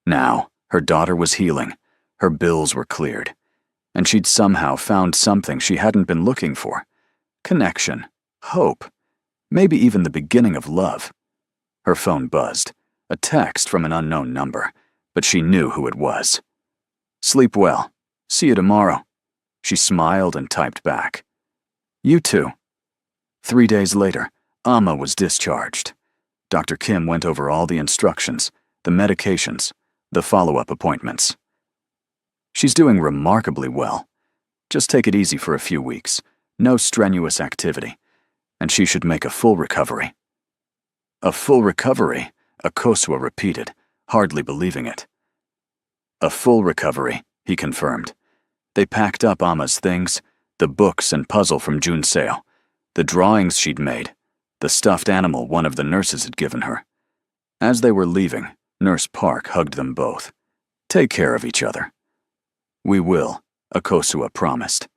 Now, her daughter was healing, her bills were cleared, and she'd somehow found something she hadn't been looking for. Connection, hope, maybe even the beginning of love. Her phone buzzed, a text from an unknown number, but she knew who it was. "Sleep well. See you tomorrow." She smiled and typed back. "You too." 3 days later, Amma was discharged. Dr. Kim went over all the instructions, the medications, the follow-up appointments. "She's doing remarkably well. Just take it easy for a few weeks, no strenuous activity, and she should make a full recovery." "A full recovery," Akosua repeated, hardly believing it. "A full recovery," he confirmed. They packed up Amma's things, the books and puzzle from Junseo, the drawings she'd made, the stuffed animal one of the nurses had given her. As they were leaving, Nurse Park hugged them both. "Take care of each other." "We will," Akosua promised.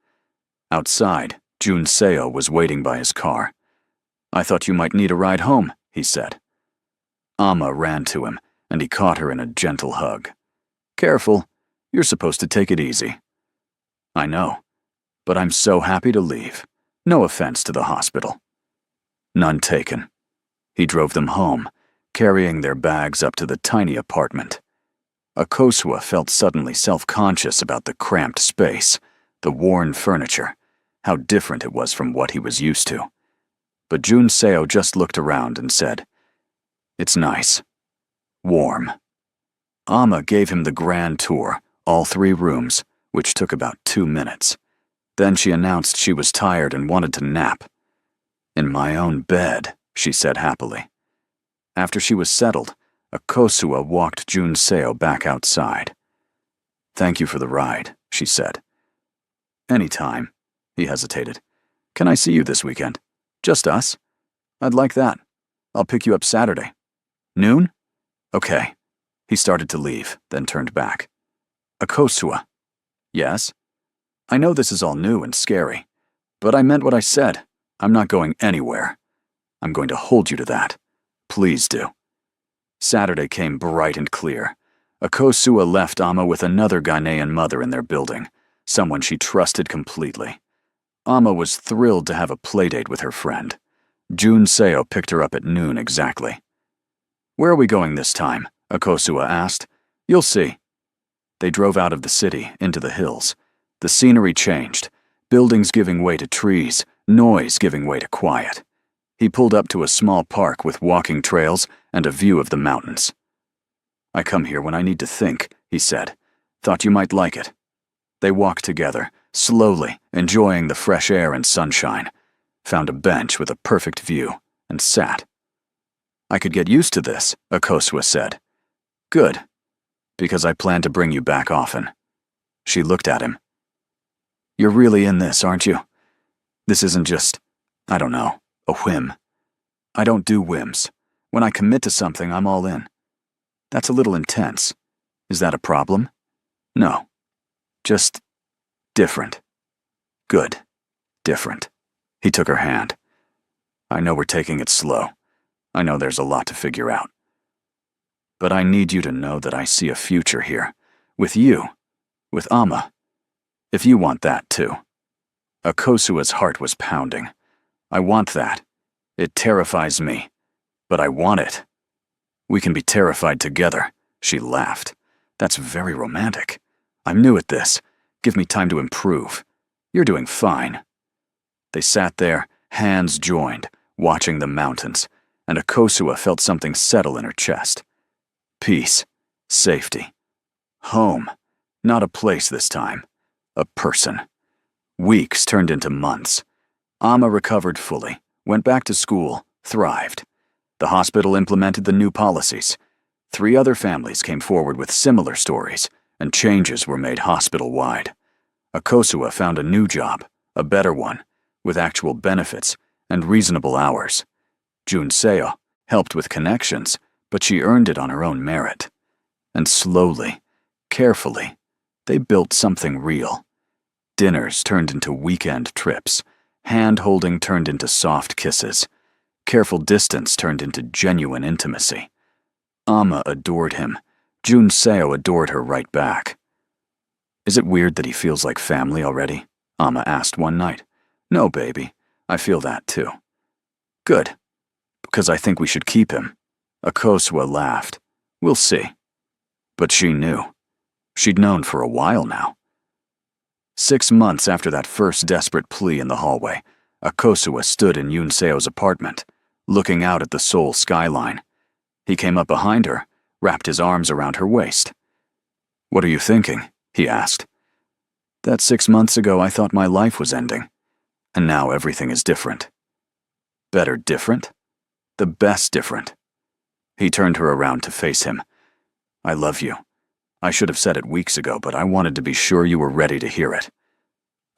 Outside, Junseo was waiting by his car. "I thought you might need a ride home," he said. Amma ran to him, and he caught her in a gentle hug. "Careful, you're supposed to take it easy." "I know, but I'm so happy to leave. No offense to the hospital." None taken. He drove them home, carrying their bags up to the tiny apartment. Akosua felt suddenly self-conscious about the cramped space, the worn furniture, how different it was from what he was used to. But Junseo just looked around and said, "It's nice. Warm." Amma gave him the grand tour, all 3 rooms, which took about 2 minutes. Then she announced she was tired and wanted to nap. "In my own bed," she said happily. After she was settled, Akosua walked Junseo back outside. "Thank you for the ride," she said. "Anytime," he hesitated. "Can I see you this weekend? Just us? I'd like that. I'll pick you up Saturday. Noon? Okay." He started to leave, then turned back. "Akosua." "Yes?" "I know this is all new and scary, but I meant what I said. I'm not going anywhere. I'm going to hold you to that. Please do." Saturday came bright and clear. Akosua left Amma with another Ghanaian mother in their building, someone she trusted completely. Amma was thrilled to have a playdate with her friend. Junseo picked her up at noon exactly. "Where are we going this time?" Akosua asked. "You'll see." They drove out of the city, into the hills. The scenery changed, buildings giving way to trees, noise giving way to quiet. He pulled up to a small park with walking trails and a view of the mountains. "I come here when I need to think," he said. "Thought you might like it." They walked together, slowly, enjoying the fresh air and sunshine, found a bench with a perfect view, and sat. "I could get used to this," Akosua said. "Good, because I plan to bring you back often." She looked at him. "You're really in this, aren't you? This isn't just, I don't know, a whim. I don't do whims. When I commit to something, I'm all in." "That's a little intense. Is that a problem?" "No. Just different." "Good. Different." He took her hand. "I know we're taking it slow. I know there's a lot to figure out. But I need you to know that I see a future here. With you. With Amma. If you want that, too." Akosua's heart was pounding. "I want that. It terrifies me. But I want it." "We can be terrified together," she laughed. "That's very romantic. I'm new at this. Give me time to improve. You're doing fine." They sat there, hands joined, watching the mountains, and Akosua felt something settle in her chest. Peace. Safety. Home. Not a place this time. A person. Weeks turned into months. Amma recovered fully, went back to school, thrived. The hospital implemented the new policies. 3 other families came forward with similar stories, and changes were made hospital-wide. Akosua found a new job, a better one, with actual benefits and reasonable hours. Junseo helped with connections, but she earned it on her own merit. And slowly, carefully, They built something real. Dinners turned into weekend trips. Hand-holding turned into soft kisses. Careful distance turned into genuine intimacy. Amma adored him. Jun Seo adored her right back. "Is it weird that he feels like family already?" Amma asked one night. "No, baby. I feel that too." "Good. Because I think we should keep him." Akosua laughed. "We'll see." But she knew. She'd known for a while now. 6 months after that first desperate plea in the hallway, Akosua stood in Yoon Seo's apartment, looking out at the Seoul skyline. He came up behind her, wrapped his arms around her waist. "What are you thinking?" he asked. "That 6 months ago I thought my life was ending, and now everything is different." "Better different?" "The best different." He turned her around to face him. "I love you. I should have said it weeks ago, but I wanted to be sure you were ready to hear it."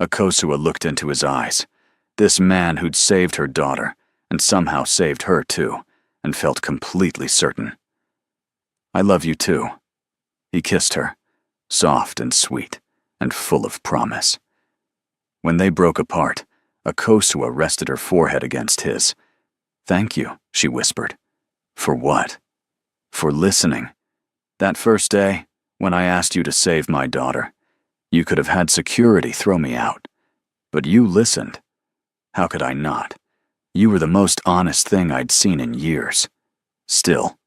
Akosua looked into his eyes. This man who'd saved her daughter, and somehow saved her too, and felt completely certain. "I love you too." He kissed her, soft and sweet, and full of promise. When they broke apart, Akosua rested her forehead against his. "Thank you," she whispered. "For what?" "For listening. That first day, when I asked you to save my daughter, you could have had security throw me out. But you listened. How could I not? You were the most honest thing I'd seen in years. Still,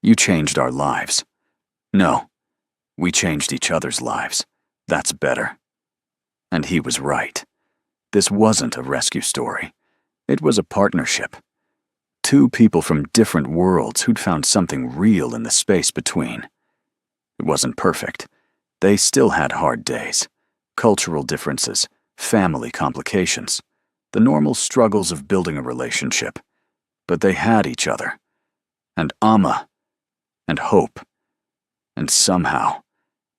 you changed our lives. No, we changed each other's lives. That's better." And he was right. This wasn't a rescue story. It was a partnership. Two people from different worlds who'd found something real in the space between. It wasn't perfect. They still had hard days, cultural differences, family complications, the normal struggles of building a relationship. But they had each other, and Amma, and hope. And somehow,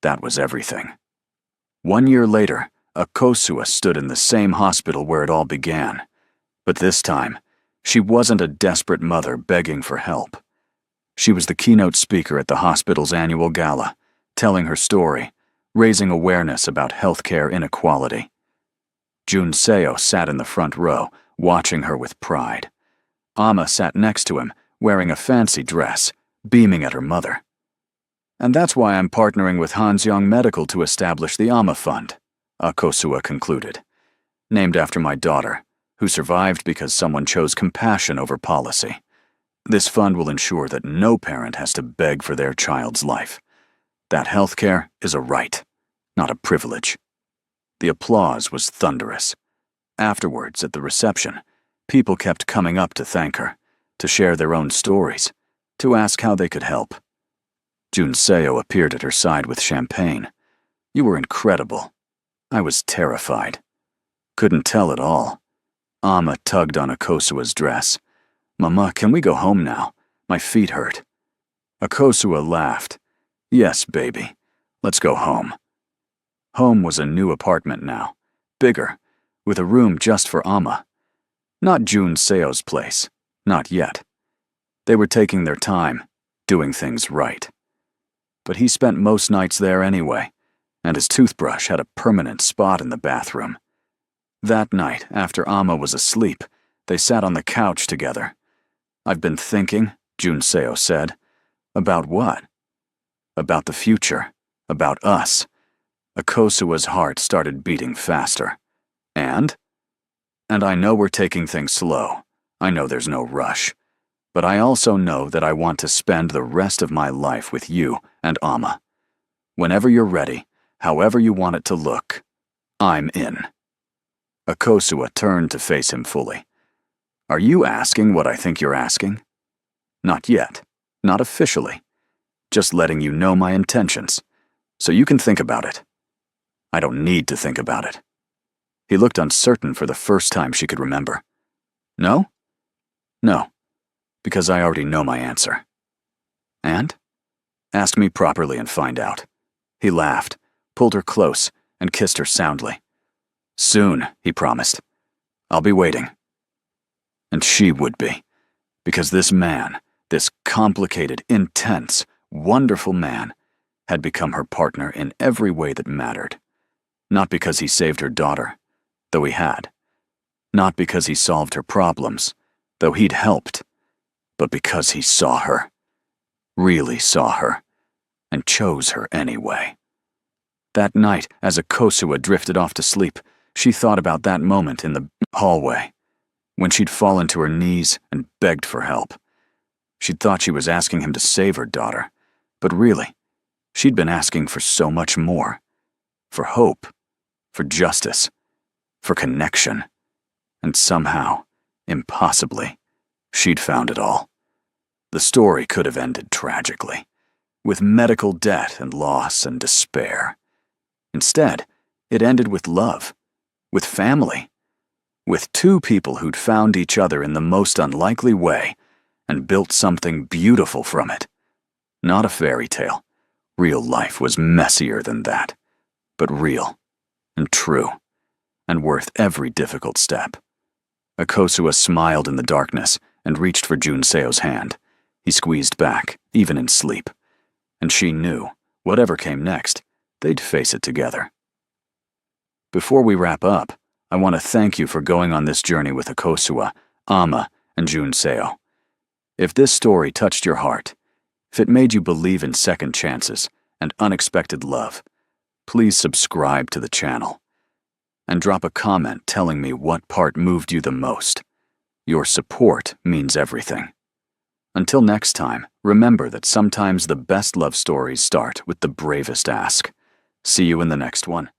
that was everything. 1 year later, Akosua stood in the same hospital where it all began. But this time, she wasn't a desperate mother begging for help. She was the keynote speaker at the hospital's annual gala, telling her story, raising awareness about healthcare inequality. Jun Seo sat in the front row, watching her with pride. Amma sat next to him, wearing a fancy dress, beaming at her mother. "And that's why I'm partnering with Hansyoung Medical to establish the Amma Fund," Akosua concluded. "Named after my daughter, who survived because someone chose compassion over policy. This fund will ensure that no parent has to beg for their child's life. That healthcare is a right, not a privilege." The applause was thunderous. Afterwards, at the reception, people kept coming up to thank her, to share their own stories, to ask how they could help. Jun Seo appeared at her side with champagne. "You were incredible. I was terrified. Couldn't tell at all." Amma tugged on Akosua's dress. "Mama, can we go home now? My feet hurt." Akosua laughed. "Yes, baby. Let's go home." Home was a new apartment now, bigger, with a room just for Amma. Not Jun Seo's place, not yet. They were taking their time, doing things right. But he spent most nights there anyway, and his toothbrush had a permanent spot in the bathroom. That night, after Amma was asleep, they sat on the couch together. "I've been thinking," Jun Seo said. "About what?" "About the future, about us." Akosua's heart started beating faster. "And I know we're taking things slow. I know there's no rush. But I also know that I want to spend the rest of my life with you and Amma. Whenever you're ready, however you want it to look, I'm in." Akosua turned to face him fully. "Are you asking what I think you're asking?" "Not yet. Not officially. Just letting you know my intentions, so you can think about it." "I don't need to think about it." He looked uncertain for the first time she could remember. "No?" "No, because I already know my answer." "And?" "Ask me properly and find out." He laughed, pulled her close, and kissed her soundly. "Soon," he promised. "I'll be waiting." And she would be, because this man, this complicated, intense, wonderful man, had become her partner in every way that mattered. Not because he saved her daughter, though he had. Not because he solved her problems, though he'd helped, but because he saw her, really saw her, and chose her anyway. That night, as Akosua drifted off to sleep, she thought about that moment in the hallway, when she'd fallen to her knees and begged for help. She'd thought she was asking him to save her daughter, but really, she'd been asking for so much more. For hope, for justice, for connection. And somehow, impossibly, she'd found it all. The story could have ended tragically, with medical debt and loss and despair. Instead, it ended with love, with family, with two people who'd found each other in the most unlikely way and built something beautiful from it. Not a fairy tale. Real life was messier than that, but real and true and worth every difficult step. Akosua smiled in the darkness and reached for Junseo's hand. He squeezed back, even in sleep. And she knew, whatever came next, they'd face it together. Before we wrap up, I want to thank you for going on this journey with Akosua, Ama, and Junseo. If this story touched your heart, if it made you believe in second chances and unexpected love, please subscribe to the channel and drop a comment telling me what part moved you the most. Your support means everything. Until next time, remember that sometimes the best love stories start with the bravest ask. See you in the next one.